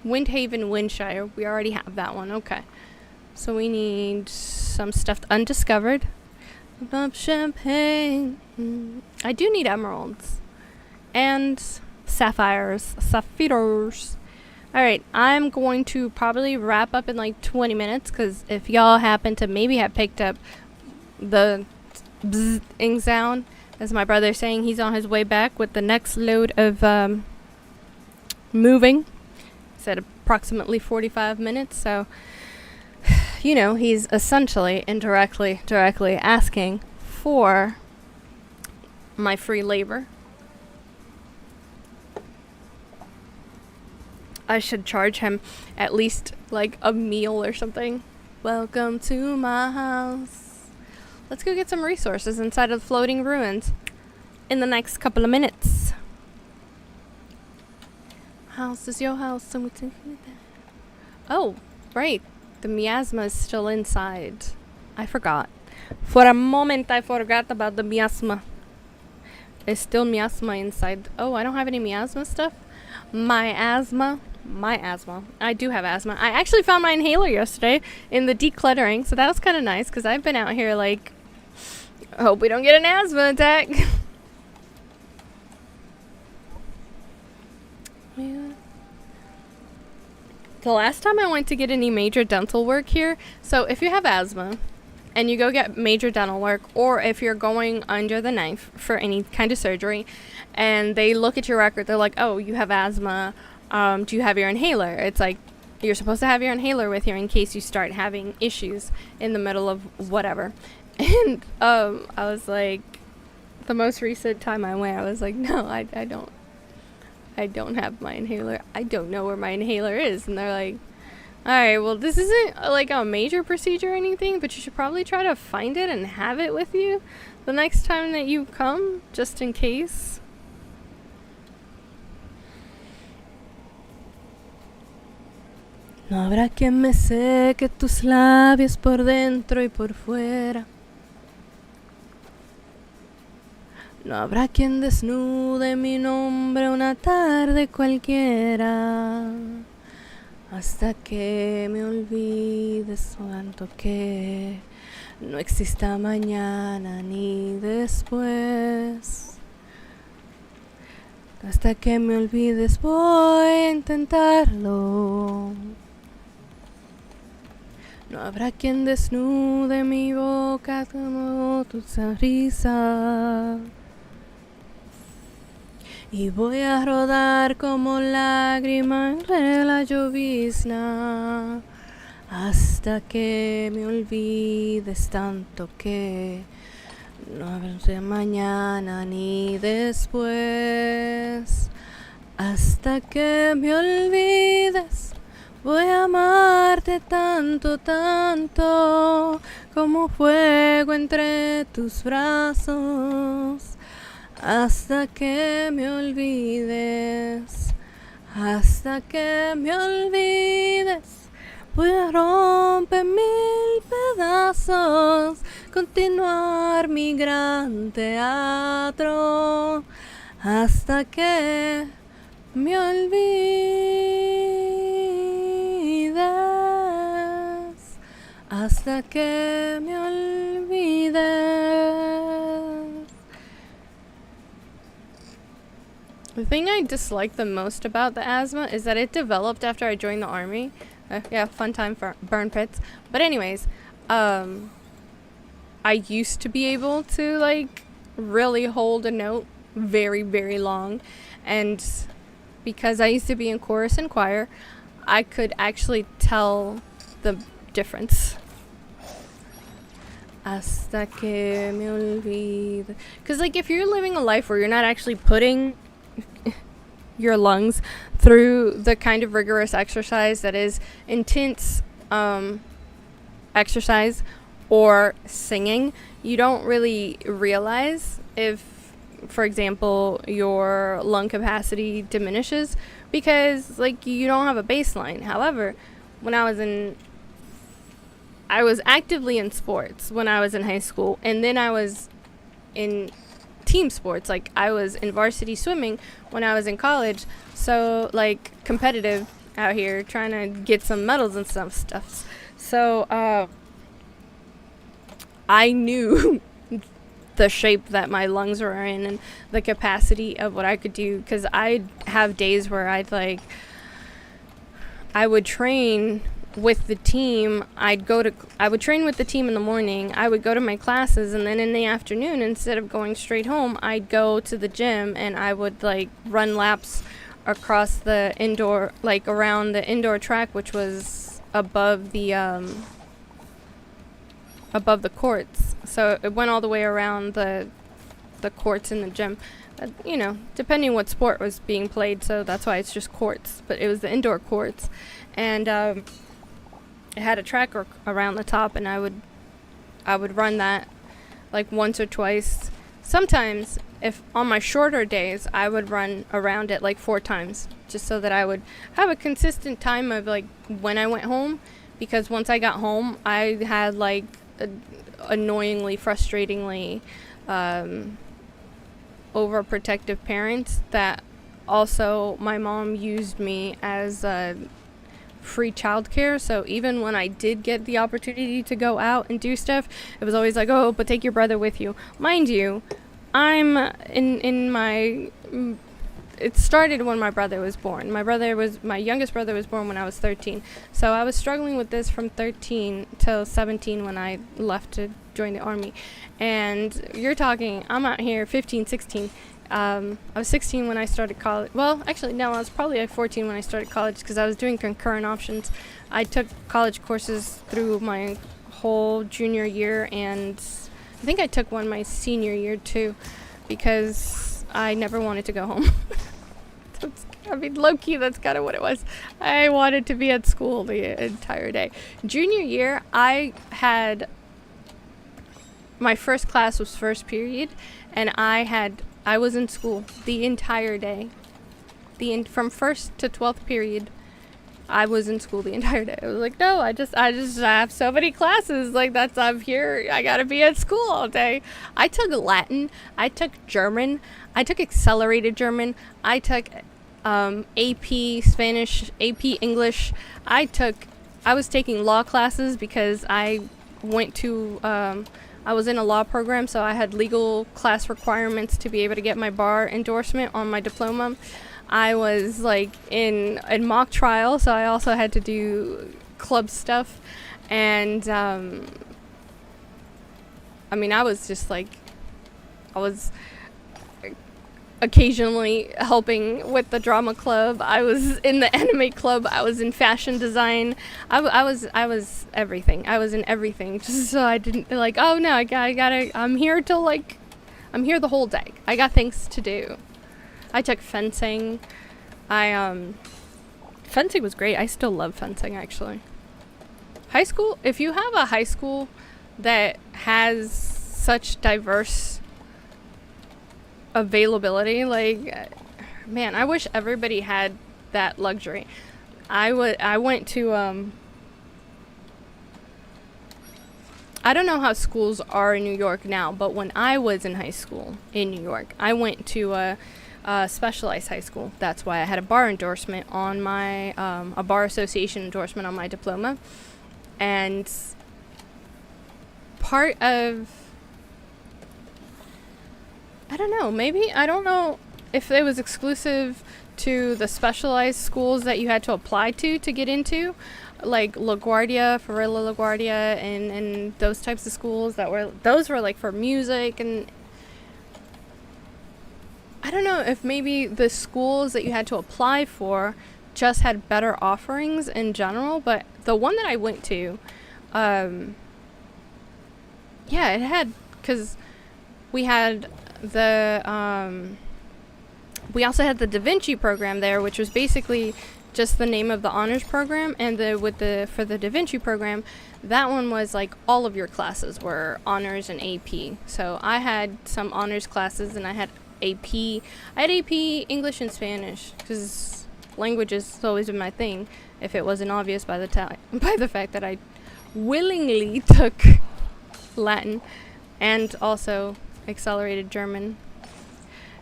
Windhaven, Windshire. We already have that one. Okay. So we need some stuff undiscovered. Up champagne. I do need emeralds. And sapphires. Sapphires. Alright, I'm going to probably wrap up in like 20 minutes, because if y'all happen to maybe have picked up the bzzing sound, as my brother's saying, he's on his way back with the next load of moving. Said approximately 45 minutes, so you know, he's essentially indirectly directly asking for my free labor. I should charge him at least like a meal or something. Welcome to my house. Let's go get some resources inside of the floating ruins in the next couple of minutes. House is your house, and we take it there. Oh, right. The miasma is still inside. I forgot. For a moment, I forgot about the miasma. There's still miasma inside. Oh, I don't have any miasma stuff. My asthma. I do have asthma. I actually found my inhaler yesterday in the decluttering, so that was kind of nice, because I've been out here like, hope we don't get an asthma attack. Yeah. The last time I went to get any major dental work here, so if you have asthma and you go get major dental work, or if you're going under the knife for any kind of surgery and they look at your record, they're like, oh, you have asthma, do you have your inhaler? It's like, you're supposed to have your inhaler with you in case you start having issues in the middle of whatever. And I was like, the most recent time I went, I was like, no, I don't have my inhaler. I don't know where my inhaler is. And they're like, alright, well, this isn't like a major procedure or anything, but you should probably try to find it and have it with you the next time that you come, just in case. No habrá quien me seque tus labios por dentro y por fuera. No habrá quien desnude mi nombre una tarde cualquiera, hasta que me olvides tanto que no exista mañana ni después. Hasta que me olvides voy a intentarlo. No habrá quien desnude mi boca como tu sonrisa. Y voy a rodar como lágrima entre la llovizna, hasta que me olvides tanto que no habrá mañana ni después. Hasta que me olvides voy a amarte tanto, tanto, como fuego entre tus brazos. Hasta que me olvides, hasta que me olvides, voy a romper mil pedazos con continuar mi gran teatro hasta que me olvides, hasta que me olvides. The thing I dislike the most about the asthma is that it developed after I joined the army. Yeah, fun time for burn pits. But anyways, I used to be able to like really hold a note very, very long, and because I used to be in chorus and choir, I could actually tell the difference. Hasta que me olvide. Because like if you're living a life where you're not actually putting your lungs through the kind of rigorous exercise that is intense exercise or singing, you don't really realize if, for example, your lung capacity diminishes because like you don't have a baseline. However, when I was actively in sports when I was in high school, and then I was in team sports, like I was in varsity swimming when I was in college, so like competitive out here trying to get some medals and stuff. So I knew the shape that my lungs were in and the capacity of what I could do, because I'd have days where I would train with the team. I would train with the team in the morning. I would go to my classes, and then in the afternoon, instead of going straight home, I'd go to the gym and I would like run laps across the indoor, like around the indoor track, which was above the courts. So it went all the way around the courts in the gym. You know, depending what sport was being played, so that's why it's just courts. But it was the indoor courts, and it had a track around the top, and I would run that like once or twice. Sometimes, if on my shorter days, I would run around it like 4 times, just so that I would have a consistent time of like when I went home, because once I got home, I had like annoyingly, frustratingly overprotective parents that also my mom used me as free childcare. So even when I did get the opportunity to go out and do stuff, it was always like, oh, but take your brother with you. Mind you, I'm in my it started when my brother was born. My youngest brother was born when I was 13. So I was struggling with this from 13 till 17 when I left to join the army. And you're talking, I'm out here 15, 16. I was 16 when I started college. Well, actually, no, I was probably like 14 when I started college, because I was doing concurrent options. I took college courses through my whole junior year, and I think I took one my senior year too, because I never wanted to go home. Low-key, that's kind of what it was. I wanted to be at school the entire day. Junior year, I had my first class was first period, and I was in school the entire day. From first to 12th period, I was in school the entire day. I was like, no, I just have so many classes. Like, I'm here. I gotta be at school all day. I took Latin. I took German. I took accelerated German. I took AP Spanish, AP English. I was taking law classes because I was in a law program, so I had legal class requirements to be able to get my bar endorsement on my diploma. I was like in mock trial, so I also had to do club stuff. And I was just like, I was occasionally helping with the drama club. I was in the anime club. I was in fashion design. I was everything. I was in everything, just so I didn't like, oh no, I gotta I'm here the whole day. I got things to do. I took fencing. Fencing was great. I still love fencing, actually. High school, if you have a high school that has such diverse availability, like, man, I wish everybody had that luxury. I went to I don't know how schools are in New York now, but when I was in high school in New York, I went to a specialized high school. That's why I had a bar endorsement on my, a bar association endorsement on my diploma. And part of, I don't know, maybe, I don't know if it was exclusive to the specialized schools that you had to apply to get into, like LaGuardia, Farilla LaGuardia, and those types of schools those were like for music. And I don't know if maybe the schools that you had to apply for just had better offerings in general, but the one that I went to, yeah, it had, because we had we also had the Da Vinci program there, which was basically just the name of the honors program. And for the Da Vinci program, that one was like all of your classes were honors and AP. So I had some honors classes, and I had AP. I had AP English and Spanish, because language has always been my thing. If it wasn't obvious by the fact that I willingly took Latin and also accelerated German.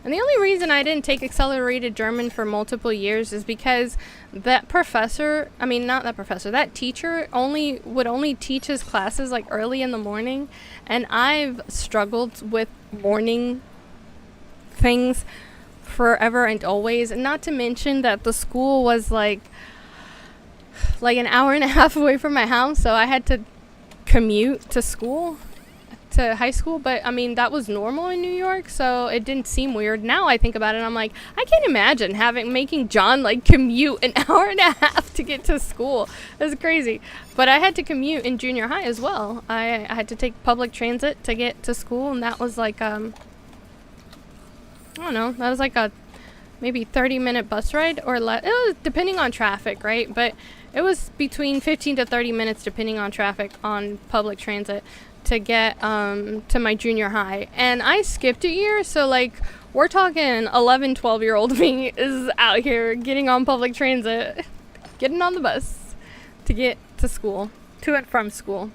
And the only reason I didn't take accelerated German for multiple years is because that teacher would only teach his classes like early in the morning, and I've struggled with morning things forever and always. And not to mention that the school was like an hour and a half away from my house, so I had to commute to high school. But I mean, that was normal in New York, so it didn't seem weird. Now I think about it, I'm like, I can't imagine making John like commute an hour and a half to get to school. That's crazy. But I had to commute in junior high as well. I had to take public transit to get to school, and that was like I don't know, that was like a maybe 30-minute bus ride or less. It was depending on traffic, right? But it was between 15 to 30 minutes depending on traffic on public transit to get to my junior high. And I skipped a year, so like we're talking 11, 12-year-old me is out here getting on public transit, getting on the bus to get to school, to and from school.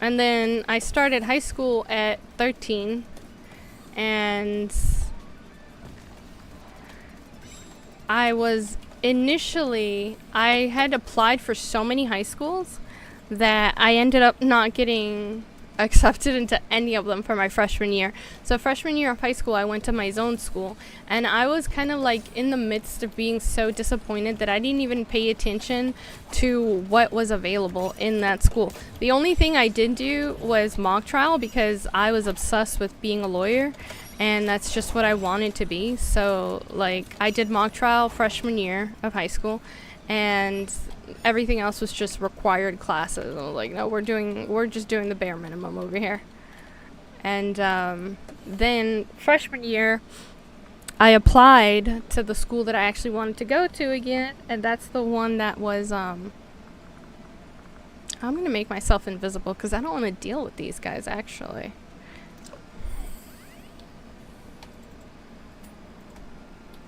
And then I started high school at 13, and I had applied for so many high schools that I ended up not getting accepted into any of them for my freshman year. So freshman year of high school, I went to my zone school, and I was kind of like in the midst of being so disappointed that I didn't even pay attention to what was available in that school. The only thing I did do was mock trial, because I was obsessed with being a lawyer, and that's just what I wanted to be. So like I did mock trial freshman year of high school, and everything else was just required classes. I was like, no, we're just doing the bare minimum over here. And then freshman year, I applied to the school that I actually wanted to go to again, and that's the one that was I'm gonna make myself invisible because I don't want to deal with these guys actually.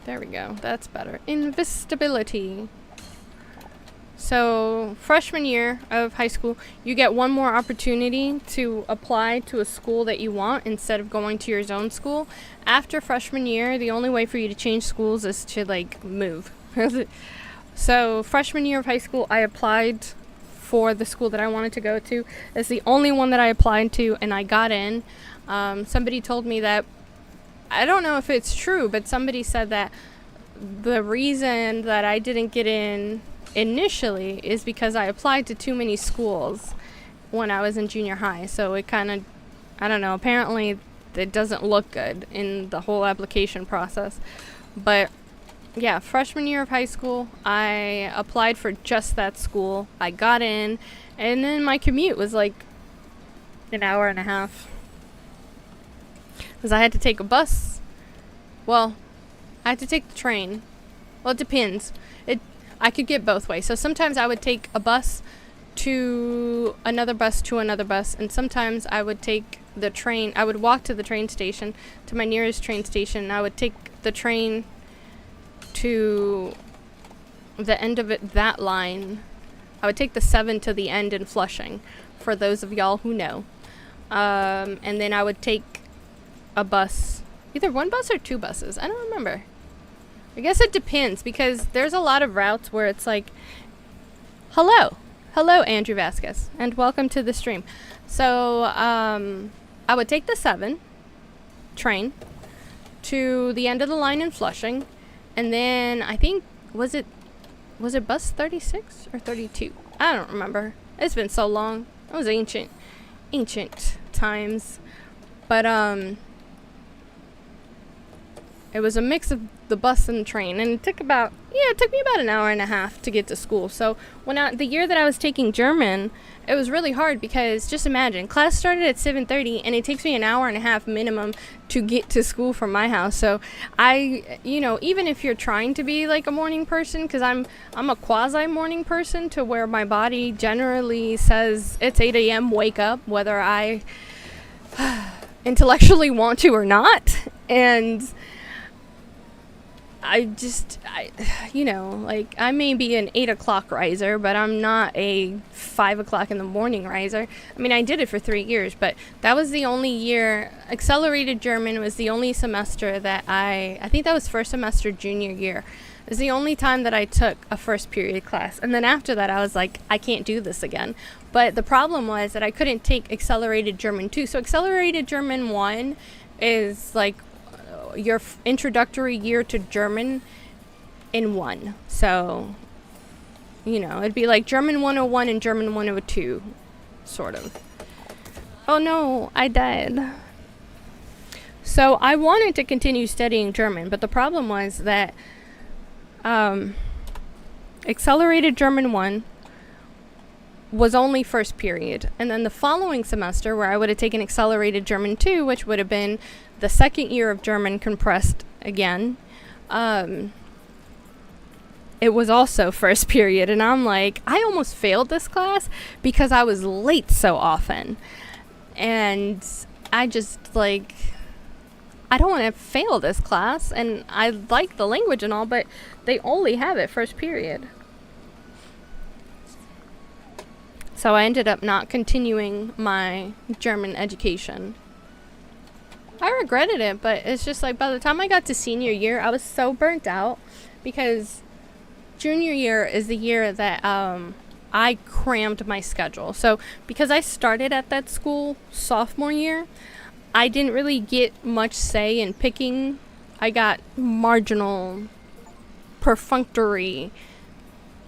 There we go, that's better. Invisibility. So freshman year of high school, you get one more opportunity to apply to a school that you want instead of going to your zone school. After freshman year, the only way for you to change schools is to like move. So freshman year of high school, I applied for the school that I wanted to go to. It's the only one that I applied to, and I got in. Somebody told me that, I don't know if it's true, but somebody said that the reason that I didn't get in initially is because I applied to too many schools when I was in junior high. So it kind of, I don't know, apparently it doesn't look good in the whole application process. But yeah, freshman year of high school, I applied for just that school. I got in, and then my commute was like an hour and a half, because I had to take a bus. Well, I had to take the train. Well, it depends. I could get both ways. So sometimes I would take a bus to another bus to another bus, and sometimes I would take the train. I would walk to the train station, to my nearest train station, and I would take the train to the end of that line I would take the 7 to the end in Flushing, for those of y'all who know. And then I would take a bus, either one bus or 2 buses. I don't remember. I guess it depends, because there's a lot of routes where it's like, hello, Andrew Vasquez, and welcome to the stream. So I would take the 7 train to the end of the line in Flushing, and then I think, was it bus 36 or 32? I don't remember. It's been so long. It was ancient times. But it was a mix of the bus and the train, and it took me about an hour and a half to get to school. So the year that I was taking German, it was really hard, because just imagine, class started at 7:30 and it takes me an hour and a half minimum to get to school from my house. So even if you're trying to be like a morning person, because I'm a quasi morning person, to where my body generally says it's 8 a.m. wake up, whether I intellectually want to or not. And I may be an 8 o'clock riser, but I'm not a 5 o'clock in the morning riser. I mean, I did it for 3 years, but that was the only year. Accelerated German was the only semester that I think that was first semester junior year. It was the only time that I took a first period class. And then after that, I was like, I can't do this again. But the problem was that I couldn't take Accelerated German 2. So Accelerated German 1 is like your introductory year to German in one. So, it'd be like German 101 and German 102, sort of. Oh no, I died. So I wanted to continue studying German, but the problem was that Accelerated German 1 was only first period. And then the following semester, where I would have taken Accelerated German 2, which would have been the second year of German compressed again, it was also first period. And I'm like, I almost failed this class because I was late so often. And I just I don't want to fail this class. And I like the language and all, but they only have it first period. So I ended up not continuing my German education. I regretted it, but it's just like by the time I got to senior year, I was so burnt out, because junior year is the year that I crammed my schedule. So because I started at that school sophomore year, I didn't really get much say in picking. I got marginal, perfunctory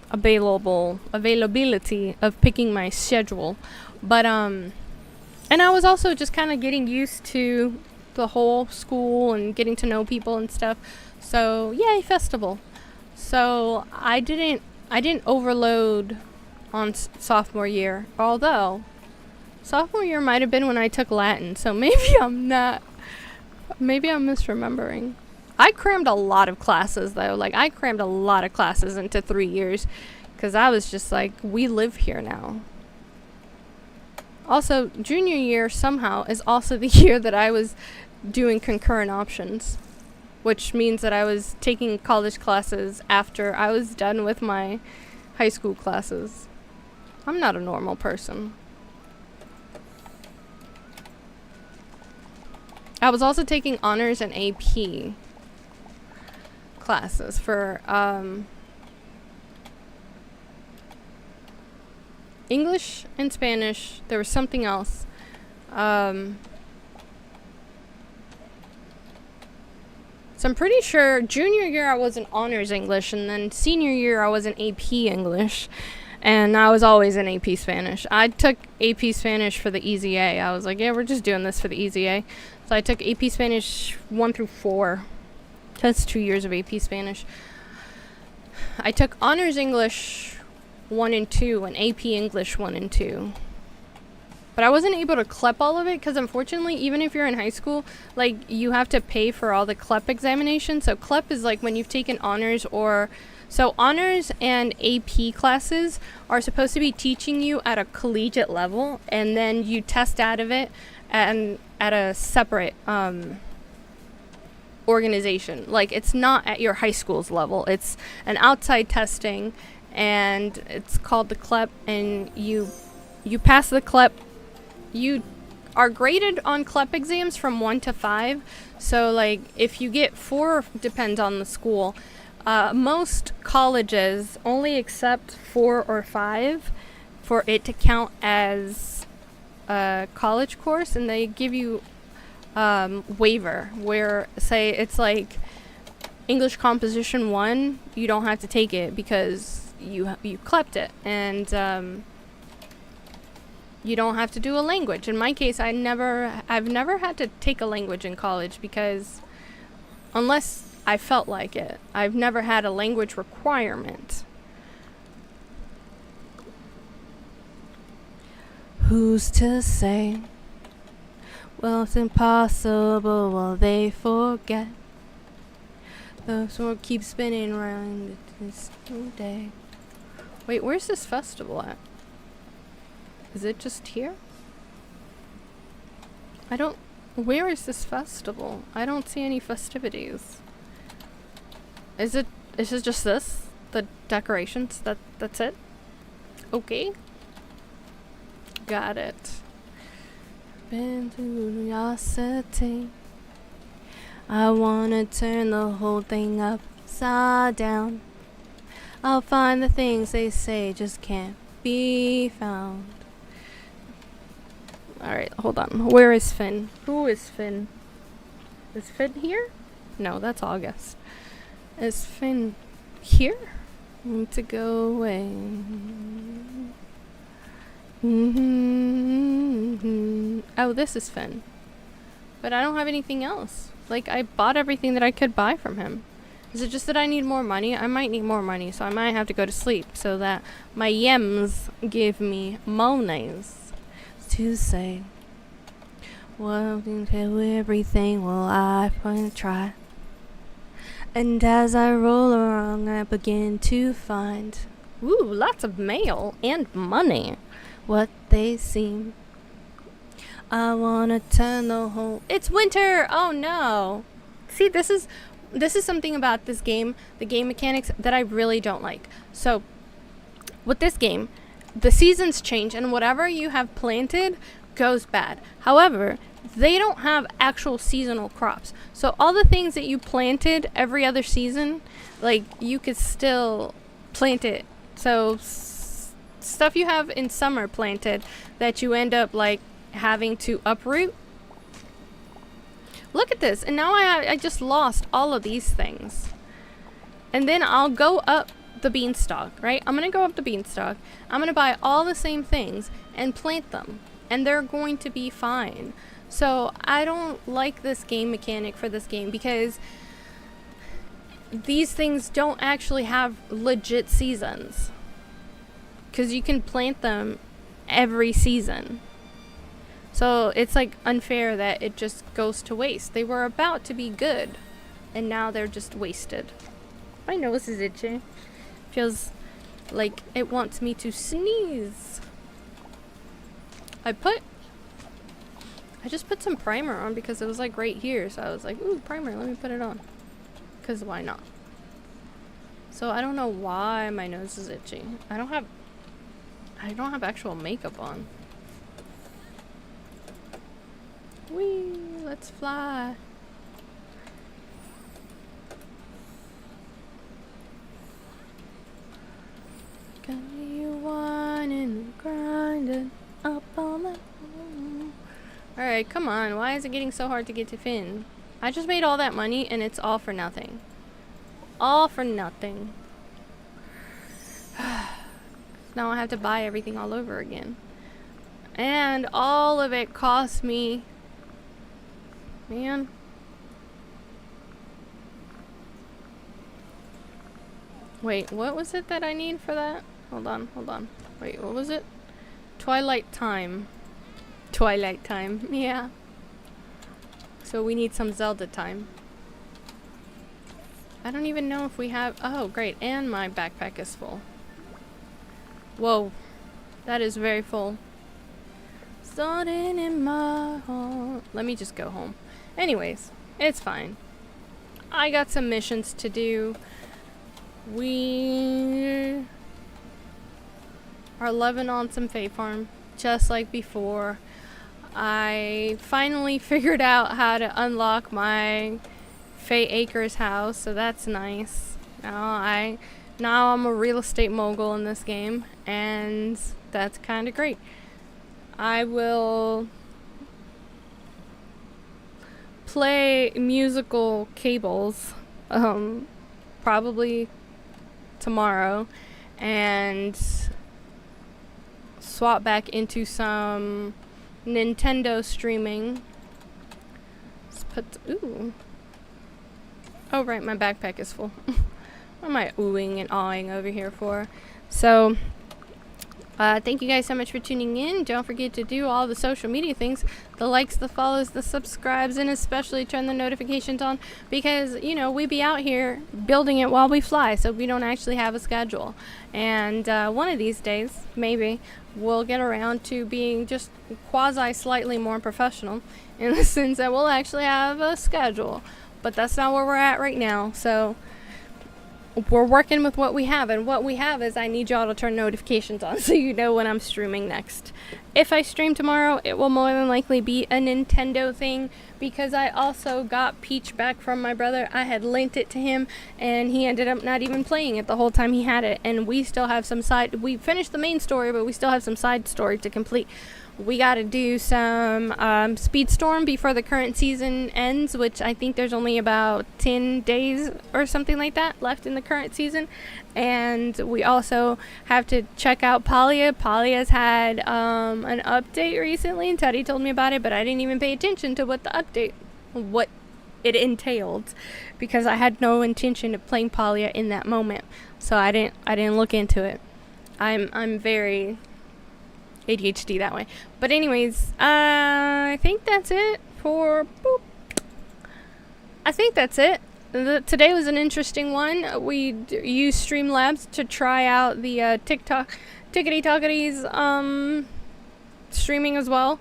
availability of picking my schedule. But and I was also just kind of getting used to the whole school and getting to know people and stuff. So yay, festival. So I didn't overload on sophomore year, although sophomore year might have been when I took Latin. So maybe I'm misremembering. I crammed a lot of classes though. I crammed a lot of classes into 3 years, because I was just like, we live here now. Also, junior year somehow is also the year that I was doing concurrent options, which means that I was taking college classes after I was done with my high school classes. I'm not a normal person. I was also taking honors and AP classes for English and Spanish. There was something else. So I'm pretty sure junior year I was in honors English, and then senior year I was in AP English, and I was always in AP Spanish. I took AP Spanish for the easy A. I was like, yeah, we're just doing this for the easy A. So I took AP Spanish 1 through 4. That's 2 years of AP Spanish. I took honors English 1 and 2 and AP English 1 and 2. But I wasn't able to CLEP all of it, because unfortunately, even if you're in high school, you have to pay for all the CLEP examinations. So CLEP is when you've taken honors so honors and AP classes are supposed to be teaching you at a collegiate level, and then you test out of it and at a separate organization. It's not at your high school's level. It's an outside testing, and it's called the CLEP, and you pass the CLEP. You are graded on CLEP exams from 1 to 5. So like if you get 4, depends on the school. Most colleges only accept 4 or 5 for it to count as a college course, and they give you waiver where, say, it's like English Composition 1, you don't have to take it because you CLEP'd it, and you don't have to do a language. In my case, I've never had to take a language in college because unless I felt like it, I've never had a language requirement. Who's to say? Well, it's impossible, will they forget? The sword keeps spinning around this day. Wait, where's this festival at? Is it just here? Where is this festival? I don't see any festivities. Is it just this? The decorations? That's it? Okay. Got it. Been curiosity. I wanna turn the whole thing upside down. I'll find the things they say just can't be found. Alright, hold on. Where is Finn? Who is Finn? Is Finn here? No, that's August. Is Finn here? I need to go away. Oh, this is Finn. But I don't have anything else. Like, I bought everything that I could buy from him. Is it just that I need more money? I might need more money, so I might have to go to sleep so that my yems give me monies to say. Well, tell everything, well, I can try. And as I roll along, I begin to find, ooh, lots of mail and money. What they seem. I wanna turn the whole. It's winter. Oh no. See, this is something about this game, the game mechanics, that I really don't like. So, with this game, the seasons change, and whatever you have planted goes bad. However, they don't have actual seasonal crops. So all the things that you planted every other season, like, you could still plant it. So stuff you have in summer planted that you end up like having to uproot. Look at this, and now I just lost all of these things. And then I'll go up the beanstalk, right? I'm gonna go up the beanstalk. I'm gonna buy all the same things and plant them, and they're going to be fine. So I don't like this game mechanic for this game because these things don't actually have legit seasons. Because you can plant them every season. So it's like unfair that it just goes to waste. They were about to be good, and now they're just wasted. My nose is itchy. Feels like it wants me to sneeze. I just put some primer on because it was like right here. So I was like, ooh, primer, let me put it on. Because why not? So I don't know why my nose is itchy. I don't have actual makeup on. Whee, let's fly. Got you whining and grinding up on that. Alright, come on. Why is it getting so hard to get to Finn? I just made all that money and it's all for nothing. All for nothing. Now I have to buy everything all over again. And all of it cost me... Man. Wait, what was it that I need for that? Hold on. Wait, what was it? Twilight time. Twilight time, yeah. So we need some Zelda time. I don't even know if we have... Oh, great. And my backpack is full. Whoa. That is very full. Starting in my heart. Let me just go home. Anyways, it's fine. I got some missions to do. are loving on some Fae Farm, just like before. I finally figured out how to unlock my Fae Acres house, so that's nice. Now I'm a real estate mogul in this game, and that's kind of great. I will play musical cables probably tomorrow and swap back into some Nintendo streaming. Let's put ooh. Oh right, my backpack is full. What am I oohing and awing over here for? So thank you guys so much for tuning in. Don't forget to do all the social media things, the likes, the follows, the subscribes, and especially turn the notifications on, because you know we be out here building it while we fly, so we don't actually have a schedule. And one of these days, maybe we'll get around to being just quasi slightly more professional in the sense that we'll actually have a schedule, but that's not where we're at right now. So we're working with what we have, and what we have is I need y'all to turn notifications on so you know when I'm streaming next. If I stream tomorrow, it will more than likely be a Nintendo thing, because I also got Peach back from my brother. I had linked it to him, and he ended up not even playing it the whole time he had it, and we still have some we finished the main story, but we still have some side story to complete. We got to do some Speedstorm before the current season ends, which I think there's only about 10 days or something like that left in the current season. And we also have to check out Palia. Palia's had an update recently, and Teddy told me about it, but I didn't even pay attention to what it entailed, because I had no intention of playing Palia in that moment. So I didn't look into it. I'm very ADHD that way. But anyways, I think that's it for boop. I think that's it. Today was an interesting one. We used Streamlabs to try out the Tickety-Tockety's streaming as well.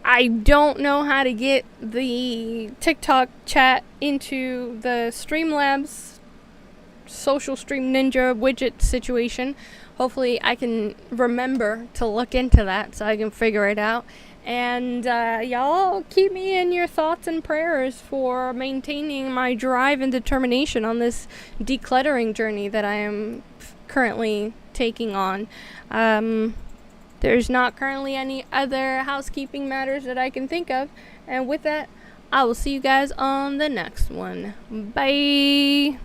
I don't know how to get the TikTok chat into the Streamlabs social stream ninja widget situation. Hopefully I can remember to look into that so I can figure it out. And y'all keep me in your thoughts and prayers for maintaining my drive and determination on this decluttering journey that I am currently taking on. There's not currently any other housekeeping matters that I can think of. And with that, I will see you guys on the next one. Bye!